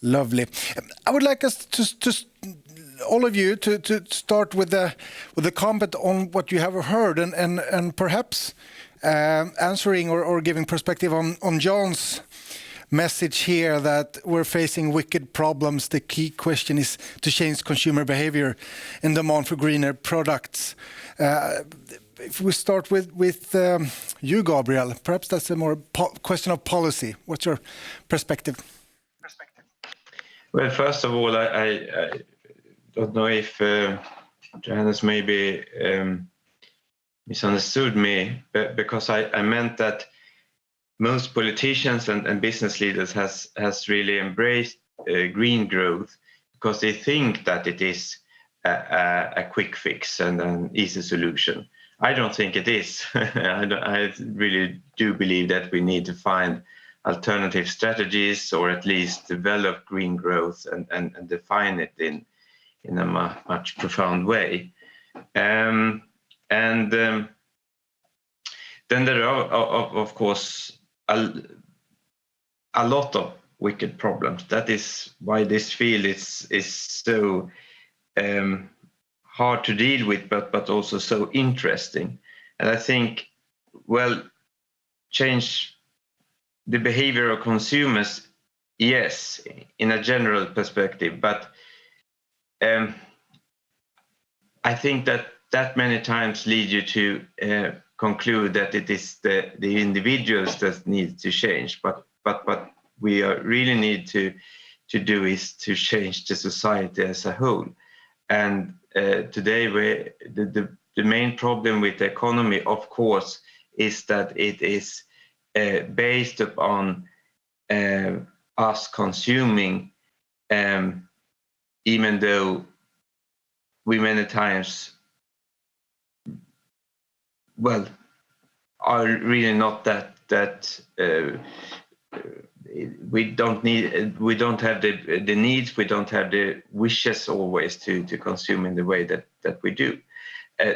Lovely. I would like us to all of you to start with the comment on what you have heard, and perhaps answering or giving perspective on John's message here that we're facing wicked problems. The key question is to change consumer behavior and demand for greener products. If we start with you, Gabriel, perhaps that's a more question of policy. What's your perspective? Well, first of all, I don't know if Johannes maybe misunderstood me, because I meant that most politicians and business leaders has really embraced green growth because they think that it is a quick fix and an easy solution. I don't think it is. I really do believe that we need to find alternative strategies, or at least develop green growth and define it in a much profound way. Then there are, of course, a lot of wicked problems. That is why this field is so hard to deal with, but also so interesting. And I think, well, change the behavior of consumers, yes, in a general perspective, but I think that many times lead you to conclude that it is the individuals that need to change, but what we really need to do is to change the society as a whole. And today the main problem with the economy, of course, is that it is based upon us consuming, even though we many times, well, are really not that we don't have the needs, we don't have the wishes always to consume in the way that we do.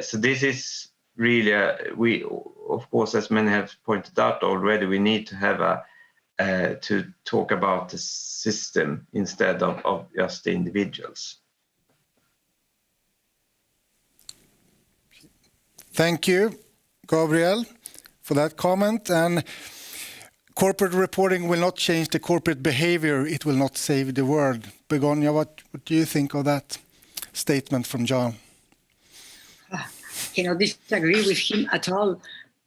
So this is really we, of course, as many have pointed out already, we need to have to talk about the system instead of just the individuals. Thank you, Gabriel, for that comment. And corporate reporting will not change the corporate behavior. It will not save the world. Begoña, what do you think of that statement from John? Disagree with him at all.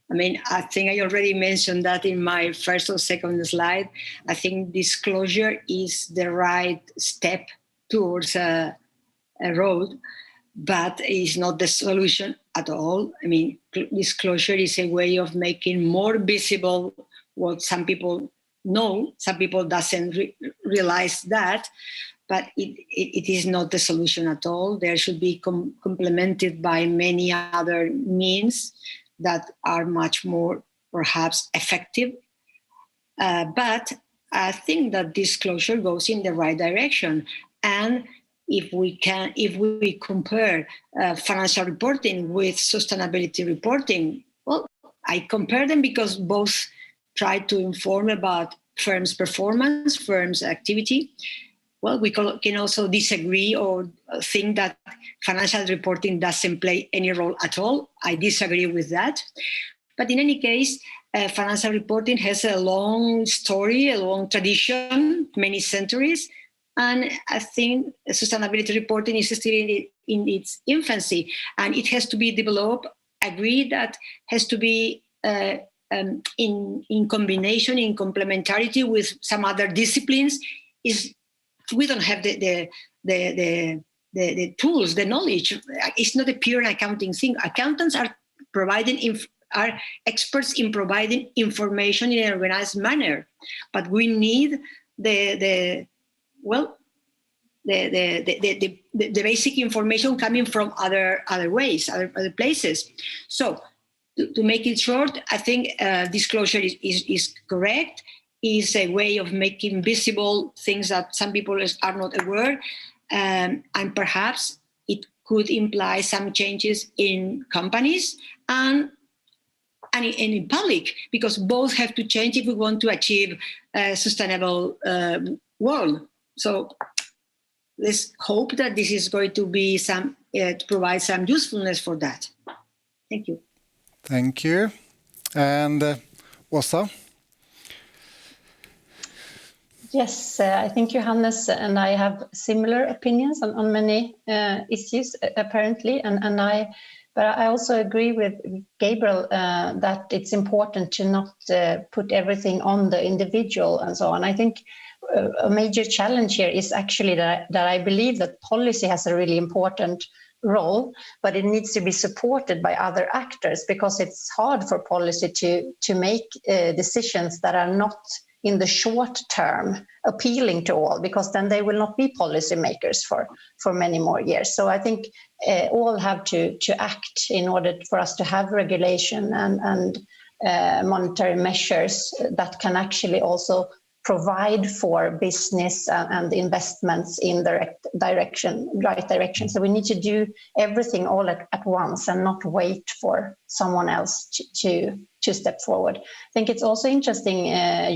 I mean, I think I already mentioned that in my first or second slide. I think disclosure is the right step towards a road. but it's not the solution at all. I mean, disclosure is a way of making more visible what some people know. Some people doesn't realize that, but it is not the solution at all. There should be complemented by many other means that are much more perhaps effective. But I think that disclosure goes in the right direction. And if we compare financial reporting with sustainability reporting, well, I compare them because both try to inform about firms' performance, firms' activity. Well, we can also disagree or think that financial reporting doesn't play any role at all. I disagree with that. But in any case, financial reporting has a long story, a long tradition, many centuries. And I think sustainability reporting is still in its infancy, and it has to be developed. Agree that has to be in combination, in complementarity with some other disciplines. We don't have the tools, the knowledge. It's not a pure accounting thing. Accountants are experts in providing information in an organized manner, but we need the basic information coming from other ways, other places. So to make it short, I think disclosure is correct. Is a way of making visible things that some people are not aware, and perhaps it could imply some changes in companies and in public, because both have to change if we want to achieve a sustainable world. So let's hope that this is going to be to provide some usefulness for that. Thank you. Thank you. And Åsa? Yes, I think Johannes and I have similar opinions on many issues, apparently, but I also agree with Gabriel that it's important to not put everything on the individual and so on. I think a major challenge here is actually that I believe that policy has a really important role, but it needs to be supported by other actors, because it's hard for policy to make decisions that are not in the short term appealing to all, because then they will not be policymakers for many more years. So I think all have to act in order for us to have regulation and monetary measures that can actually also provide for business and investments in the right direction. So we need to do everything all at once and not wait for someone else to step forward. I think it's also interesting,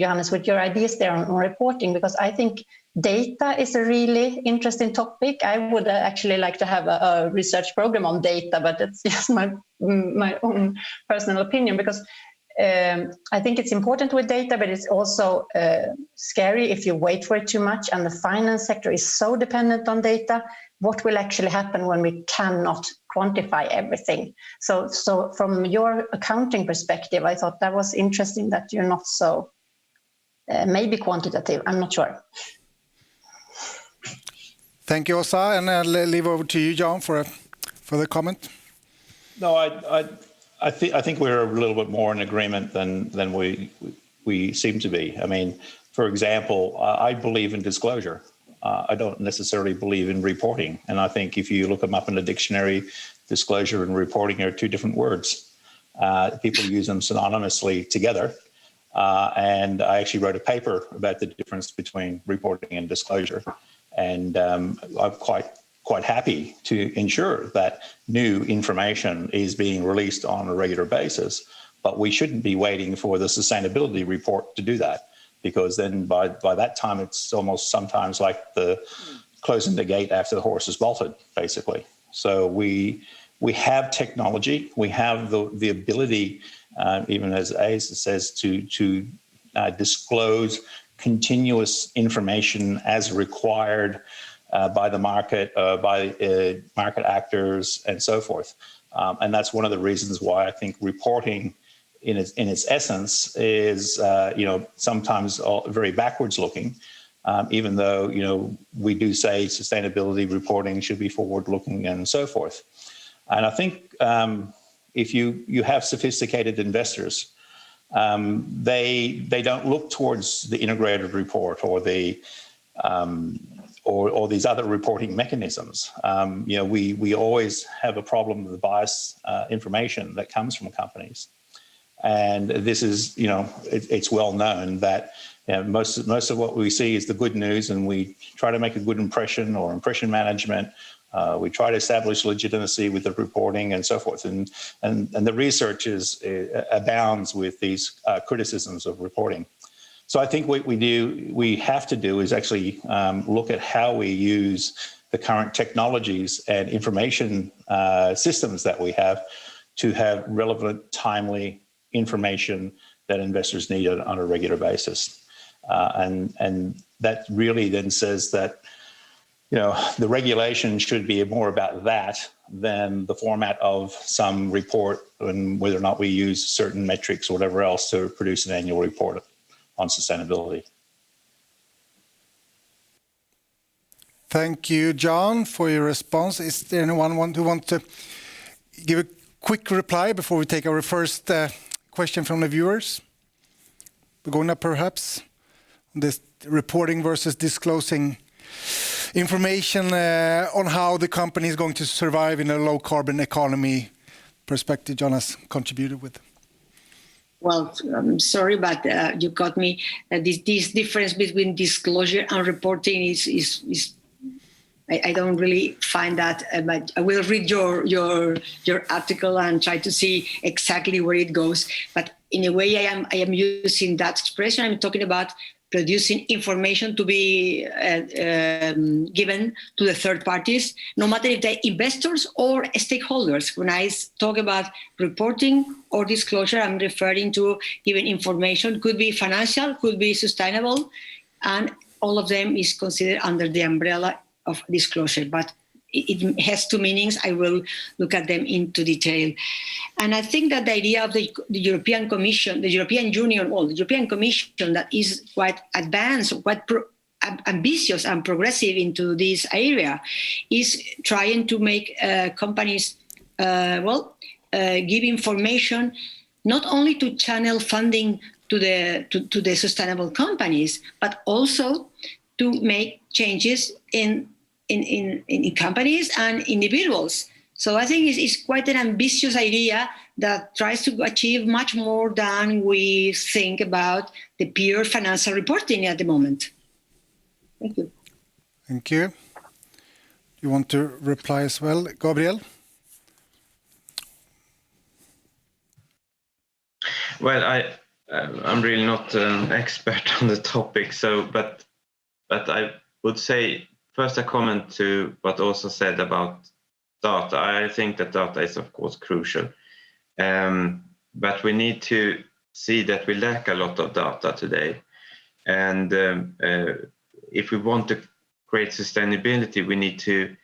Johannes, with your ideas there on reporting, because I think data is a really interesting topic. I would actually like to have a research program on data, but it's just my own personal opinion, because I think it's important with data, but it's also scary if you wait for it too much. And the finance sector is so dependent on data. What will actually happen when we cannot quantify everything? So from your accounting perspective, I thought that was interesting that you're not so maybe quantitative. I'm not sure. Thank you, Åsa, and I'll leave over to you, John, for the comment. No, I think we're a little bit more in agreement than we seem to be. I mean, for example, I believe in disclosure. I don't necessarily believe in reporting. And I think if you look them up in the dictionary, disclosure and reporting are two different words. People use them synonymously together. And I actually wrote a paper about the difference between reporting and disclosure. And I'm quite happy to ensure that new information is being released on a regular basis, but we shouldn't be waiting for the sustainability report to do that, because then by that time it's almost sometimes like the closing the gate after the horse is bolted, basically. So we have technology, we have the ability, even as Åsa says, to disclose continuous information as required by the market, by market actors, and so forth. And that's one of the reasons why I think reporting in its essence is, sometimes very backwards looking, even though, we do say sustainability reporting should be forward-looking and so forth. And I think if you have sophisticated investors, they don't look towards the integrated report or the or these other reporting mechanisms. We always have a problem with the bias information that comes from companies. And this is, it's well known that most of what we see is the good news, and we try to make a good impression or impression management. We try to establish legitimacy with the reporting and so forth. And the research abounds with these criticisms of reporting. So I think what we have to do is actually look at how we use the current technologies and information systems that we have to have relevant, timely information that investors need on a regular basis. And that really then says that, the regulation should be more about that than the format of some report and whether or not we use certain metrics or whatever else to produce an annual report on sustainability. Thank you, John, for your response. Is there anyone who wants to give a quick reply before we take our first question from the viewers? Begoña, perhaps, this reporting versus disclosing information on how the company is going to survive in a low-carbon economy perspective John has contributed with. Well, I'm sorry, but you got me. This difference between disclosure and reporting is I don't really find that, but I will read your article and try to see exactly where it goes. But in a way, I am using that expression. I'm talking about producing information to be given to the third parties, no matter if they're investors or stakeholders. When I talk about reporting or disclosure, I'm referring to giving information, could be financial, could be sustainable, and all of them is considered under the umbrella of disclosure. But it has two meanings. I will look at them into detail. And I think that the idea of the European Commission, the European Union, or the European Commission that is quite advanced, quite ambitious and progressive into this area, is trying to make companies, give information not only to channel funding to the sustainable companies, but also to make changes in companies and individuals. So I think it's quite an ambitious idea that tries to achieve much more than we think about the pure financial reporting at the moment. Thank you. Thank you. You want to reply as well, Gabriel? Well, I'm really not an expert on the topic, but I would say first a comment to what Åsa said about data. I think that data is of course crucial, but we need to see that we lack a lot of data today. And if we want to create sustainability, we need to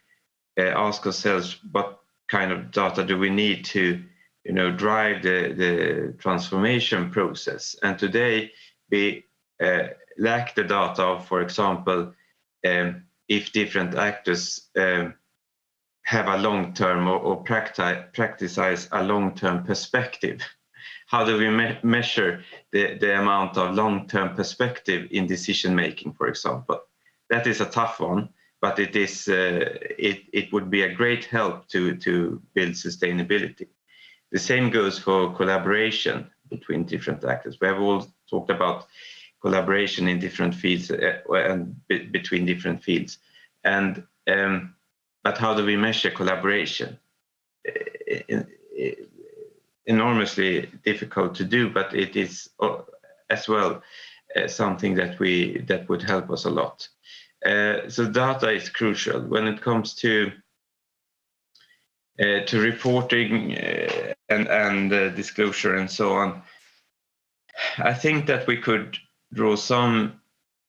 ask ourselves what kind of data do we need to drive the transformation process. And today we lack the data of, for example, if different actors have a long-term or practice a long-term perspective. How do we measure the amount of long-term perspective in decision-making, for example? That is a tough one, but it would be a great help to build sustainability. The same goes for collaboration between different actors. We have all talked about collaboration in different fields and between different fields. And but how do we measure collaboration? Enormously difficult to do, but it is as well something that would help us a lot. So data is crucial when it comes to reporting and disclosure and so on. I think that we could draw some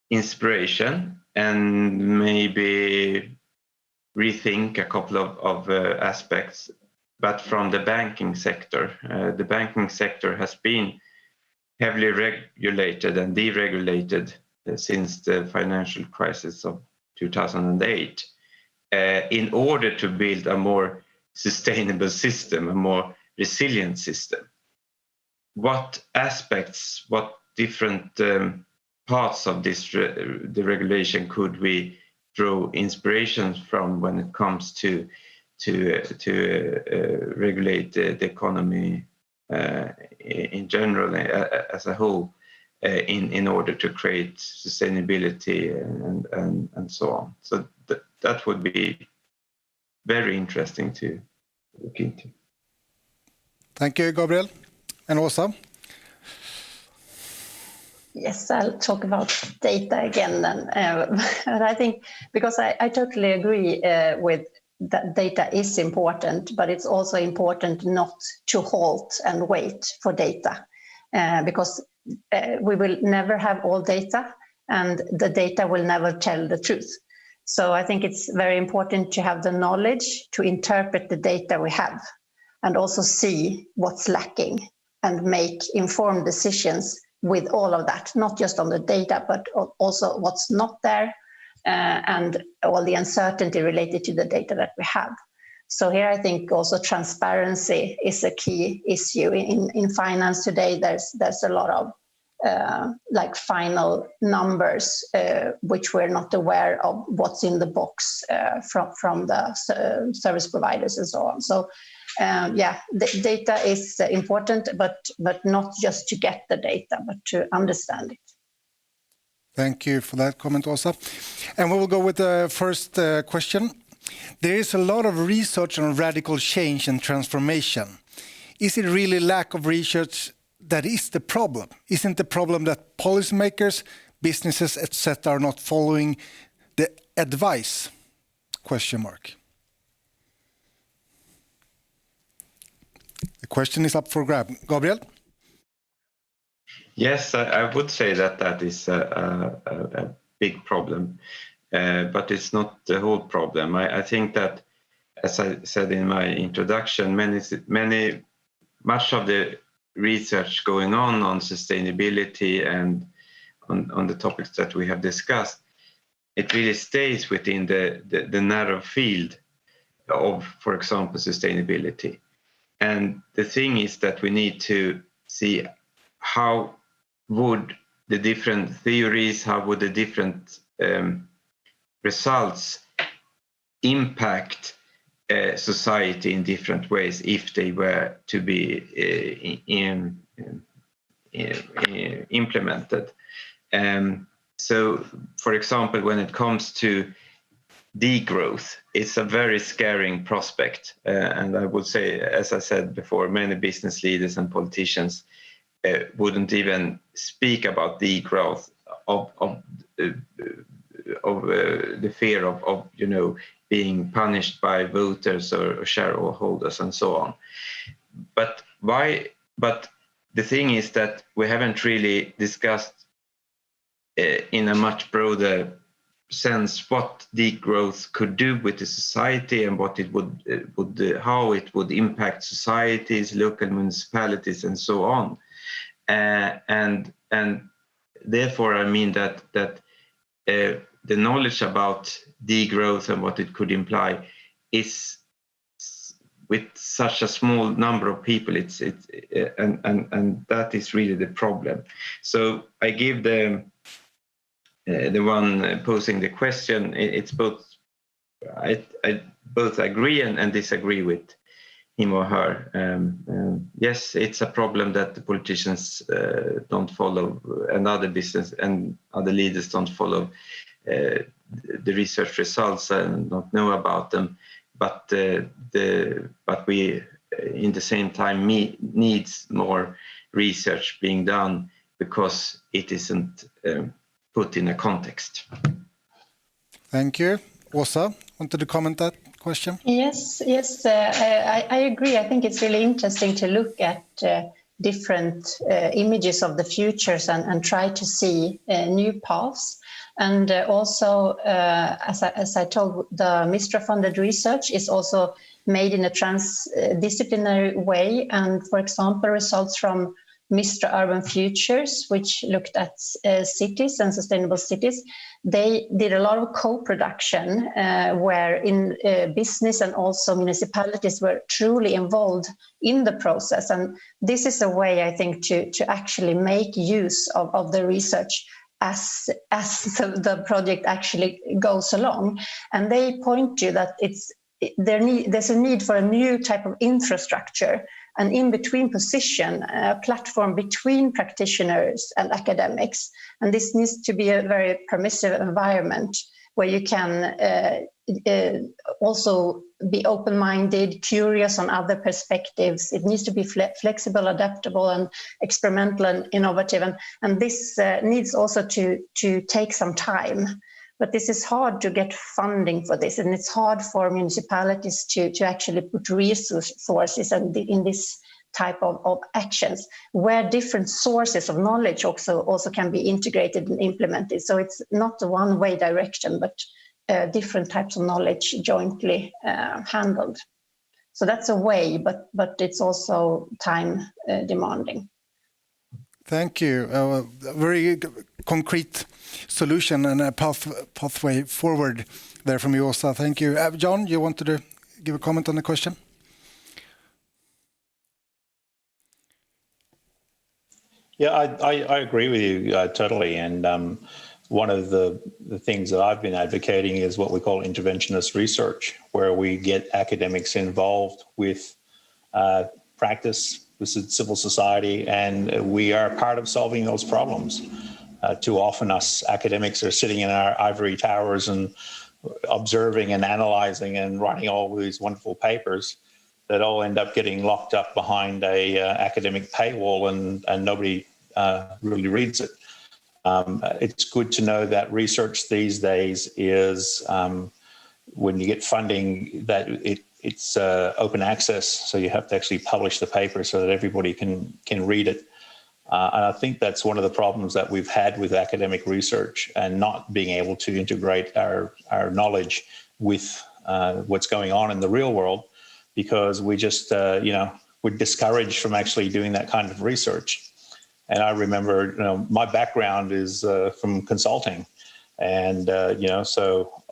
inspiration and maybe rethink a couple of aspects, but from the banking sector. The banking sector has been heavily regulated and deregulated since the financial crisis of 2008 in order to build a more sustainable system, a more resilient system. What aspects, what different parts of this the regulation could we draw inspirations from when it comes to regulate the economy in general as a whole in order to create sustainability and so on. So that would be very interesting to look into. Thank you, Gabriel. And Åsa? Yes, I'll talk about data again then. And I think, because I totally agree with that data is important, but it's also important not to halt and wait for data, because we will never have all data and the data will never tell the truth. So I think it's very important to have the knowledge to interpret the data we have and also see what's lacking and make informed decisions with all of that, not just on the data, but also what's not there and all the uncertainty related to the data that we have. So here I think also transparency is a key issue. In finance today, there's a lot of like final numbers, which we're not aware of what's in the box from the service providers and so on. So yeah, the data is important, but not just to get the data, but to understand it. Thank you for that comment, Åsa. And we will go with the first question. There is a lot of research on radical change and transformation. Is it really lack of research that is the problem? Isn't the problem that policymakers, businesses, etc. are not following the advice? Question mark. The question is up for grab. Gabriel? Yes, I would say that is a big problem, but it's not the whole problem. I think that, as I said in my introduction, much of the research going on sustainability and on the topics that we have discussed, it really stays within the narrow field of, for example, sustainability. And the thing is that we need to see how would the different theories, how would the different results impact society in different ways if they were to be implemented. So, for example, when it comes to degrowth, it's a very scaring prospect. And I would say, as I said before, many business leaders and politicians wouldn't even speak about degrowth of the fear of being punished by voters or shareholders and so on. But why? But the thing is that we haven't really discussed in a much broader sense what degrowth could do with the society and what it would how it would impact societies, local municipalities, and so on. And therefore, I mean that the knowledge about degrowth and what it could imply is, with such a small number of people, and that is really the problem. So I give the one posing the question, it's both, I both agree and disagree with him or her. Yes, it's a problem that the politicians don't follow, and other business and other leaders don't follow the research results and don't know about them. But we, in the same time, needs more research being done because it isn't put in a context. Thank you. Åsa, wanted to comment that question? Yes, I agree. I think it's really interesting to look at different images of the futures and try to see new paths. And also, as I told, the Mistra funded research is also made in a transdisciplinary way. And for example, results from Mistra Urban Futures, which looked at cities and sustainable cities. They did a lot of co-production where business and also municipalities were truly involved in the process. And this is a way, I think, to actually make use of the research as the project actually goes along. And they point to that there's a need for a new type of infrastructure, an in-between position, a platform between practitioners and academics. And this needs to be a very permissive environment where you can also be open-minded, curious on other perspectives. It needs to be flexible, adaptable, and experimental and innovative. And this needs also to take some time. But this is hard to get funding for this, and it's hard for municipalities to actually put resources in this type of actions, where different sources of knowledge also can be integrated and implemented. So it's not a one-way direction, but different types of knowledge jointly handled. So that's a way, but it's also time demanding. Thank you. A very concrete solution and a pathway forward there from you, Åsa. Thank you. John, you wanted to give a comment on the question? Yeah, I agree with you totally. And one of the things that I've been advocating is what we call interventionist research, where we get academics involved with practice, with civil society, and we are part of solving those problems. Too often us academics are sitting in our ivory towers and observing and analyzing and writing all these wonderful papers that all end up getting locked up behind a academic paywall, and nobody really reads it. It's good to know that research these days is, when you get funding, that it's open access, so you have to actually publish the paper so that everybody can read it. And I think that's one of the problems that we've had with academic research and not being able to integrate our knowledge with what's going on in the real world, because we just, we're discouraged from actually doing that kind of research. And I remember, my background is from consulting, and, so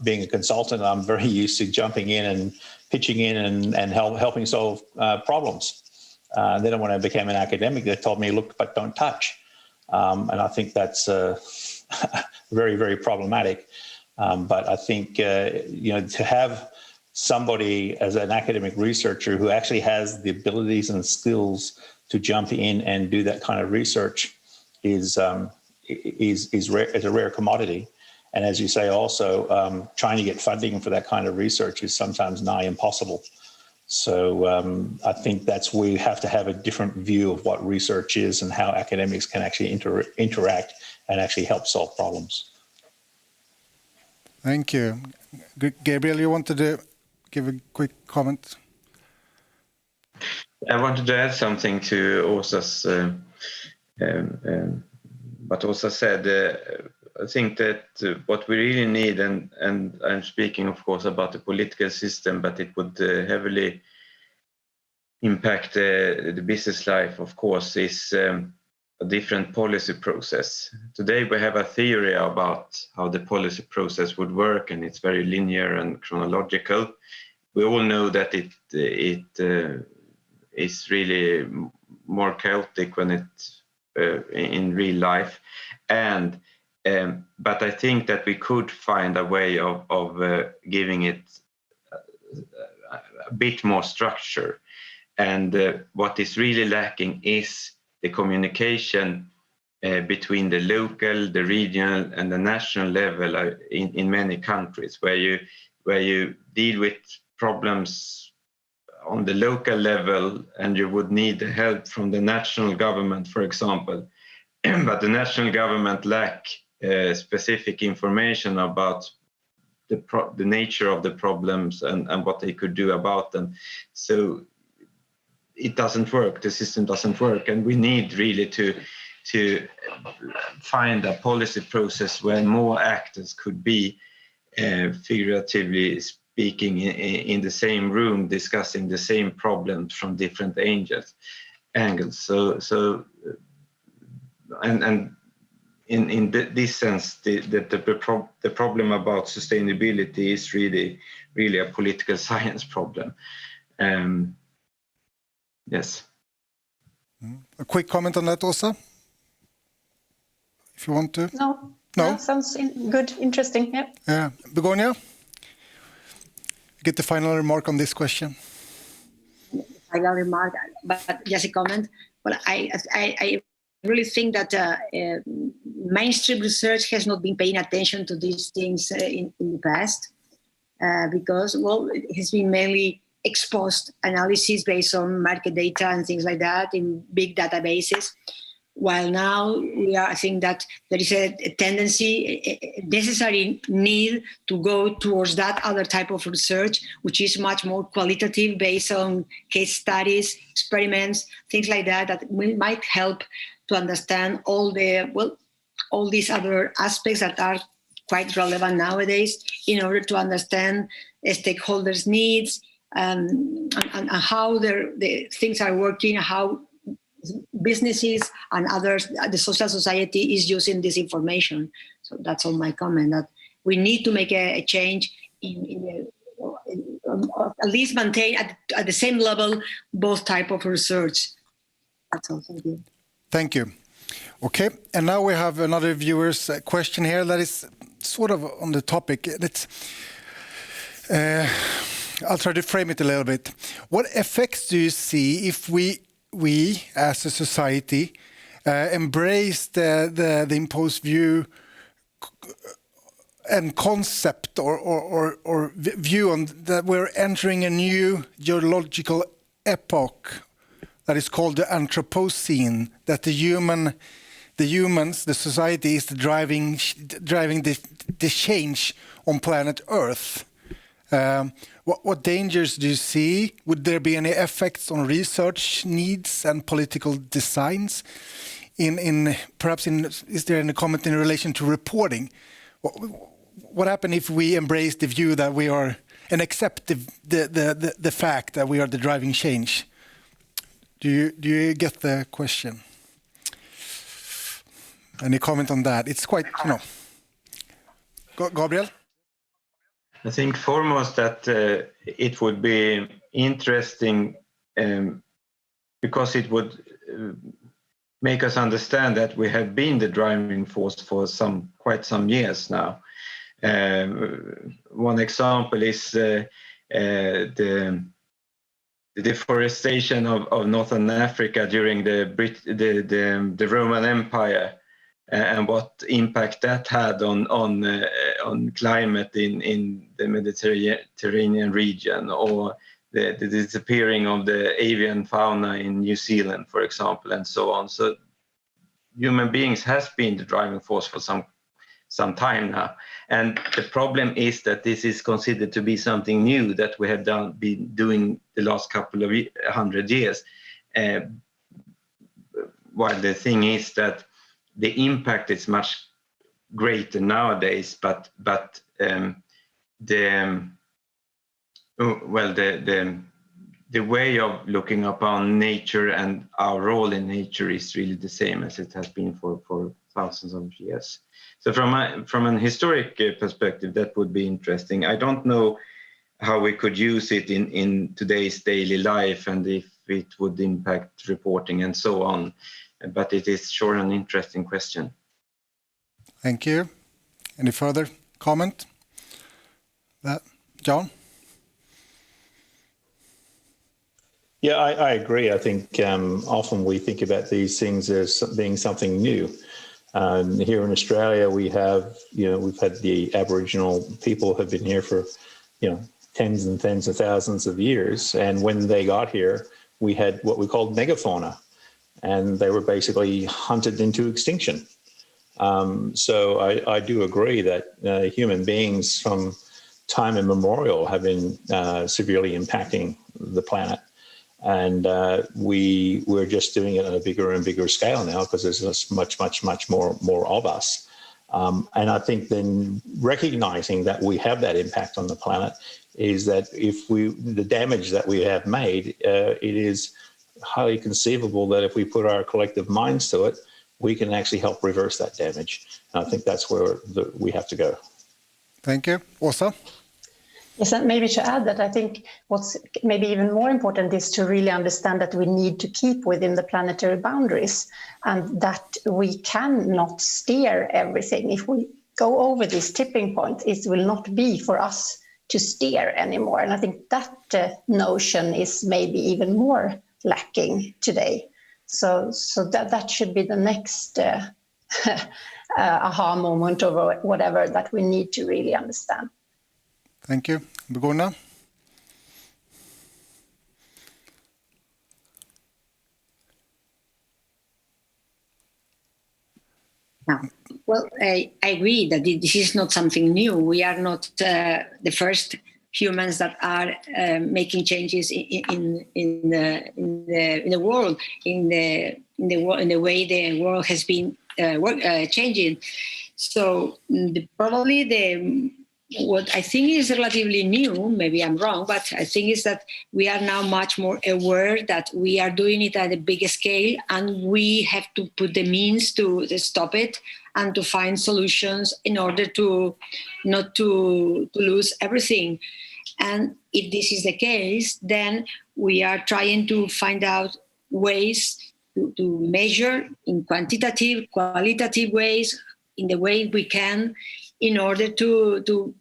being a consultant, I'm very used to jumping in and pitching in and helping solve problems. Then when I became an academic, they told me, look, but don't touch. And I think that's very, very problematic. But I think, to have somebody as an academic researcher who actually has the abilities and skills to jump in and do that kind of research is a rare commodity. And as you say, also, trying to get funding for that kind of research is sometimes nigh impossible. So I think that's where you have to have a different view of what research is and how academics can actually interact and actually help solve problems. Thank you. Gabriel, you wanted to give a quick comment? I wanted to add something to Åsa's, what Åsa said. I think that what we really need, and I'm speaking, of course, about the political system, but it would heavily impact the business life, of course, is a different policy process. Today we have a theory about how the policy process would work, and it's very linear and chronological. We all know that it is really more chaotic when it's in real life, but I think that we could find a way of giving it a bit more structure. And what is really lacking is the communication between the local, the regional, and the national level in many countries, where you deal with problems on the local level, and you would need help from the national government, for example. But the national government lack specific information about the nature of the problems and what they could do about them. So it doesn't work, the system doesn't work, and we need really to find a policy process where more actors could be, figuratively speaking, in the same room discussing the same problems from different angles. angles. So and in this sense, the problem about sustainability is really a political science problem. Yes. A quick comment on that, Åsa, if you want to. No, sounds good, interesting. Yeah. Yeah, Begoña, get the final remark on this question. Final remark, but just a comment. Well, I really think that mainstream research has not been paying attention to these things in the past because, well, it has been mainly exposed analysis based on market data and things like that in big databases. While now I think that there is a tendency, a necessary need to go towards that other type of research, which is much more qualitative, based on case studies, experiments, things like that, that might help to understand all these other aspects that are quite relevant nowadays in order to understand stakeholders' needs and how the things are working, how businesses and others, the social society is using this information. So that's all my comment, that we need to make a change at least maintain at the same level both type of research. That's all. Thank you. Thank you. Okay, and now we have another viewer's question here that is sort of on the topic. I'll try to frame it a little bit. What effects do you see if we as a society embrace the imposed view and concept or view on that we're entering a new geological epoch that is called the Anthropocene, that the humans, the society is driving the change on planet Earth. What dangers do you see? Would there be any effects on research needs and political designs? Is there any comment in relation to reporting? What happens if we embrace the view that we are and accept the fact that we are the driving change? Do you get the question? Any comment on that? It's quite, Gabriel? I think foremost that it would be interesting because it would make us understand that we have been the driving force for quite some years now. One example is the deforestation of Northern Africa during the Roman Empire, and what impact that had on climate in the Mediterranean region, or the disappearing of the avian fauna in New Zealand, for example, and so on. So human beings has been the driving force for some time now. And the problem is that this is considered to be something new that we have been doing the last couple of 100 years. While the thing is that the impact is much greater nowadays, but the way of looking upon nature and our role in nature is really the same as it has been for thousands of years. So from an historic perspective, that would be interesting. I don't know how we could use it in today's daily life and if it would impact reporting and so on. But it is sure an interesting question. Thank you. Any further comment? John? Yeah, I agree. I think often we think about these things as being something new. Here in Australia, we've had the Aboriginal people have been here for, tens and tens of thousands of years. And when they got here, we had what we called megafauna, and they were basically hunted into extinction. So I do agree that human beings from time immemorial have been severely impacting the planet. And we're just doing it on a bigger and bigger scale now because there's just much more of us. And I think then recognizing that we have that impact on the planet is that the damage that we have made, it is highly conceivable that if we put our collective minds to it, we can actually help reverse that damage. And I think that's where we have to go. Thank you. Åsa? Yes, and maybe to add that I think what's maybe even more important is to really understand that we need to keep within the planetary boundaries and that we cannot steer everything. If we go over this tipping point, it will not be for us to steer anymore. And I think that notion is maybe even more lacking today. So that should be the next aha moment or whatever that we need to really understand. Thank you. Begoña? Well, I agree that this is not something new. We are not the first humans that are making changes in the world, in the way the world has been changing. So probably what I think is relatively new, maybe I'm wrong, but I think is that we are now much more aware that we are doing it at a bigger scale and we have to put the means to stop it and to find solutions in order to not to lose everything. And if this is the case, then we are trying to find out ways to measure in quantitative, qualitative ways, in the way we can, in order to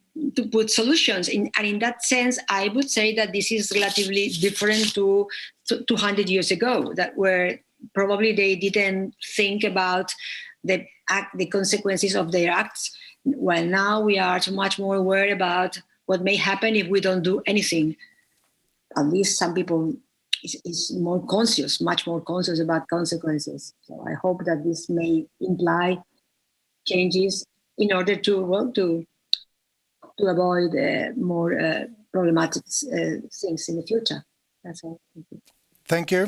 put solutions. And in that sense, I would say that this is relatively different to 200 years ago, that where probably they didn't think about the consequences of their acts, while now we are much more aware about what may happen if we don't do anything. At least some people is more conscious, much more conscious about consequences. So I hope that this may imply changes in order to avoid more problematic things in the future. That's all. Thank you.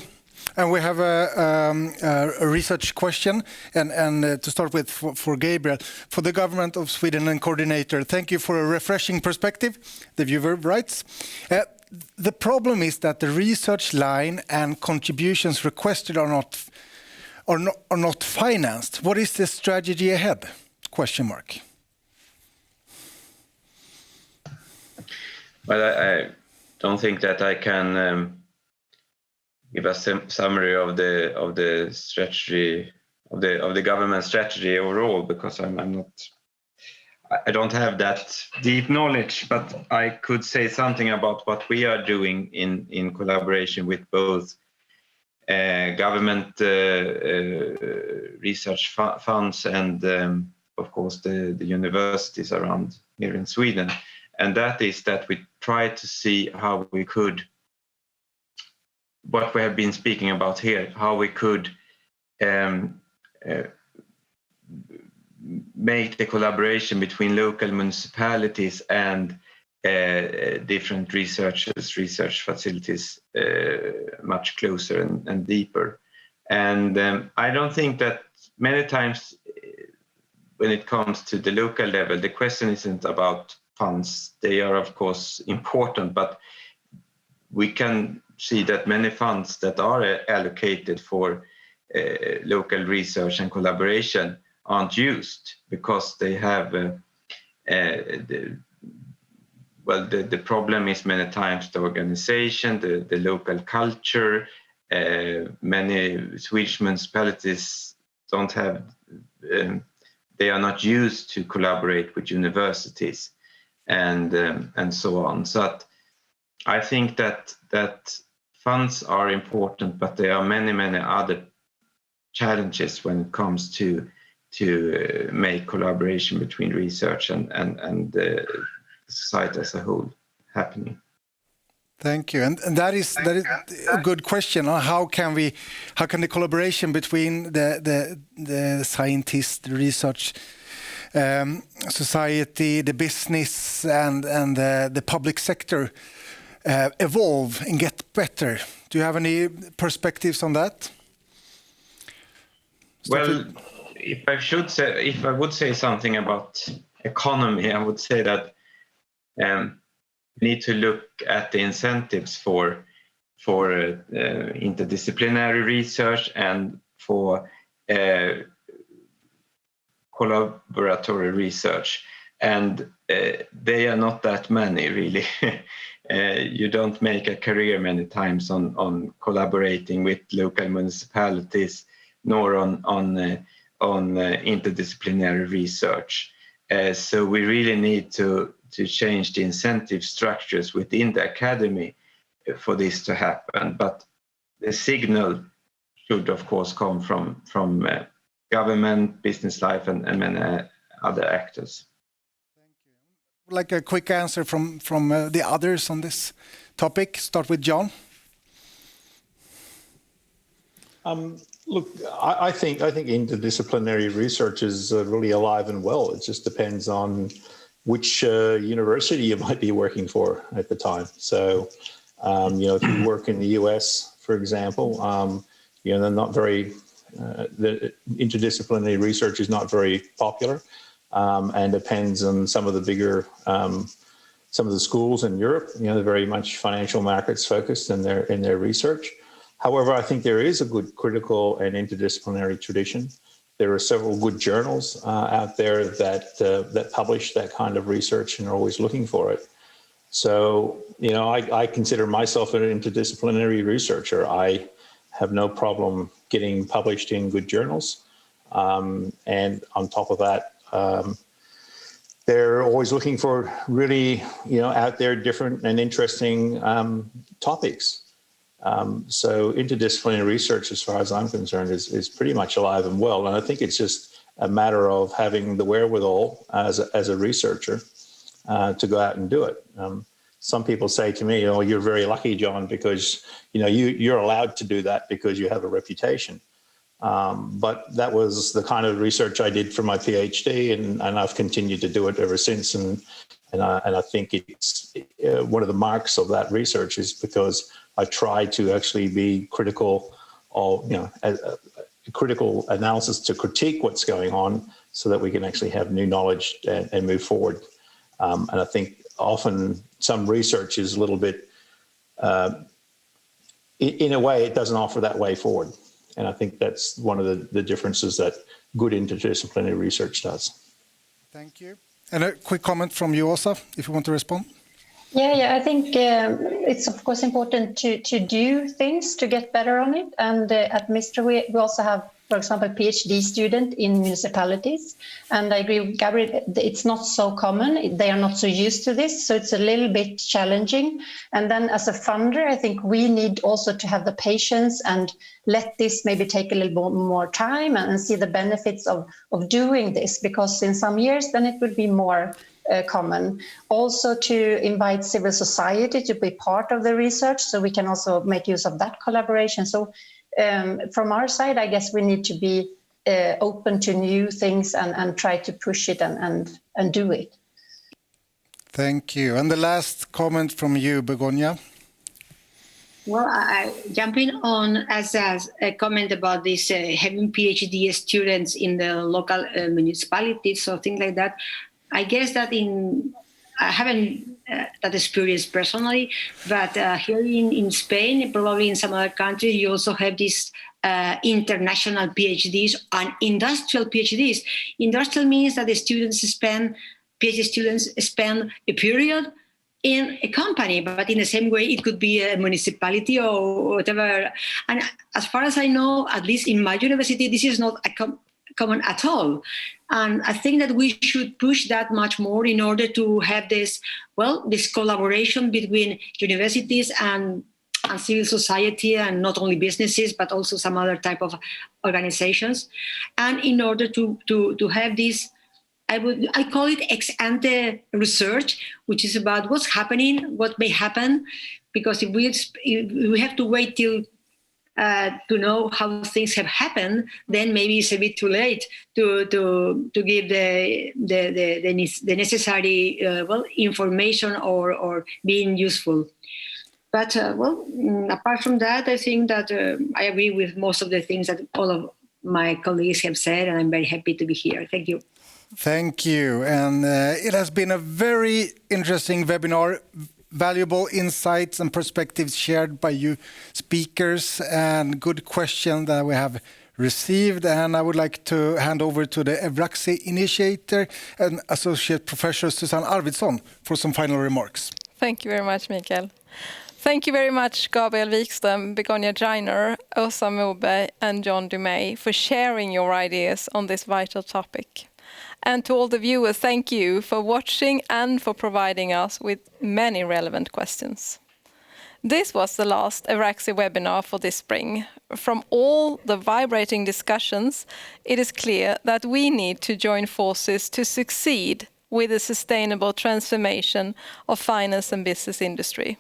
And we have a research question, and to start with for Gabriel, for the government of Sweden and coordinator. Thank you for a refreshing perspective. The viewer writes, the problem is that the research line and contributions requested are not financed. What is the strategy ahead? Question mark. Well, I don't think that I can give a summary of the strategy of the government strategy overall, because I don't have that deep knowledge. But I could say something about what we are doing in collaboration with both government research funds and of course the universities around here in Sweden. And that is that we try to see how we could, what we have been speaking about here, how we could make the collaboration between local municipalities and different research facilities much closer and deeper. And I don't think that many times when it comes to the local level, the question isn't about funds. They are of course important, but we can see that many funds that are allocated for local research and collaboration aren't used because they have the problem is many times the organization, the local culture. Many Swedish municipalities don't have, they are not used to collaborate with universities and so on. So I think that funds are important, but there are many other challenges when it comes to make collaboration between research and the society as a whole happening. Thank you, and that is a good question. How can the collaboration between the scientists, the research society, the business, and the public sector evolve and get better? Do you have any perspectives on that? Well, if I would say something about economy, I would say that we need to look at the incentives for interdisciplinary research and for collaboratory research. And they are not that many, really. You don't make a career many times on collaborating with local municipalities, nor on interdisciplinary research. So we really need to change the incentive structures within the academy for this to happen. But the signal should, of course, come from government, business life, and many other actors. Thank you. Like a quick answer from the others on this topic. Start with John. Look, I think interdisciplinary research is really alive and well. It just depends on which university you might be working for at the time. So, if you work in the US, for example, they're not very. The interdisciplinary research is not very popular, and depends on some of the bigger, some of the schools in Europe. They're very much financial markets focused in their research. However, I think there is a good critical and interdisciplinary tradition. There are several good journals out there that publish that kind of research and are always looking for it. So, I consider myself an interdisciplinary researcher. I have no problem getting published in good journals. And on top of that, they're always looking for really, out there different and interesting topics. So interdisciplinary research, as far as I'm concerned, is pretty much alive and well. And I think it's just a matter of having the wherewithal as a researcher to go out and do it. Some people say to me, you're very lucky, John, because you're allowed to do that because you have a reputation. But that was the kind of research I did for my PhD, and I've continued to do it ever since. And I think it's one of the marks of that research is because I try to actually be critical of, a critical analysis to critique what's going on so that we can actually have new knowledge and move forward. And I think often some research is a little bit, in a way, it doesn't offer that way forward. And I think that's one of the differences that good interdisciplinary research does. Thank you. And a quick comment from you, Åsa, if you want to respond. Yeah, I think it's of course important to do things to get better on it. And at Mistra, we also have, for example, a PhD student in municipalities. And I agree with Gabriel, it's not so common. They are not so used to this. So it's a little bit challenging. And then as a funder, I think we need also to have the patience and let this maybe take a little bit more time and see the benefits of doing this, because in some years, then it will be more common. Also to invite civil society to be part of the research, so we can also make use of that collaboration. So from our side, I guess we need to be open to new things and try to push it and do it. Thank you. And the last comment from you, Begoña. Well, I jumping on as a comment about this having PhD students in the local municipalities or things like that. I guess that I haven't that experience personally, but here in Spain, probably in some other countries, you also have these international PhDs and industrial PhDs. Industrial means that the PhD students spend a period in a company, but in the same way, it could be a municipality or whatever. And as far as I know, at least in my university, this is not common at all. And I think that we should push that much more in order to have this collaboration between universities and civil society, and not only businesses, but also some other type of organizations. And in order to have this, I call it ex-ante research, which is about what's happening, what may happen, because if we have to wait till to know how things have happened, then maybe it's a bit too late to give the necessary information or being useful. But apart from that, I think that I agree with most of the things that all of my colleagues have said, and I'm very happy to be here. Thank you. Thank you. And it has been a very interesting webinar. valuable insights and perspectives shared by you speakers and good questions that we have received. And I would like to hand over to the EVRACSI Initiator and Associate Professor Susanne Arvidsson for some final remarks. Thank you very much, Mikael. Thank you very much, Gabriel Wikström, Begoña, Åsa Moberg, and John Dumay for sharing your ideas on this vital topic. And to all the viewers, thank you for watching and for providing us with many relevant questions. This was the last EVRACSI webinar for this spring. From all the vibrating discussions, it is clear that we need to join forces to succeed with the sustainable transformation of finance and business industry.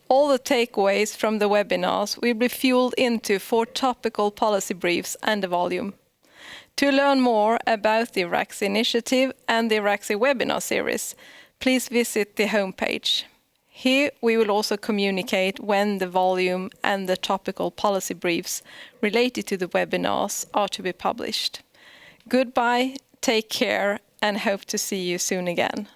All the takeaways from the webinars will be fueled into 4 topical policy briefs and a volume. To learn more about the EVRACSI Initiative and the EVRACSI Webinar Series, please visit the homepage. Here we will also communicate when the volume and the topical policy briefs related to the webinars are to be published. Goodbye, take care, and hope to see you soon again.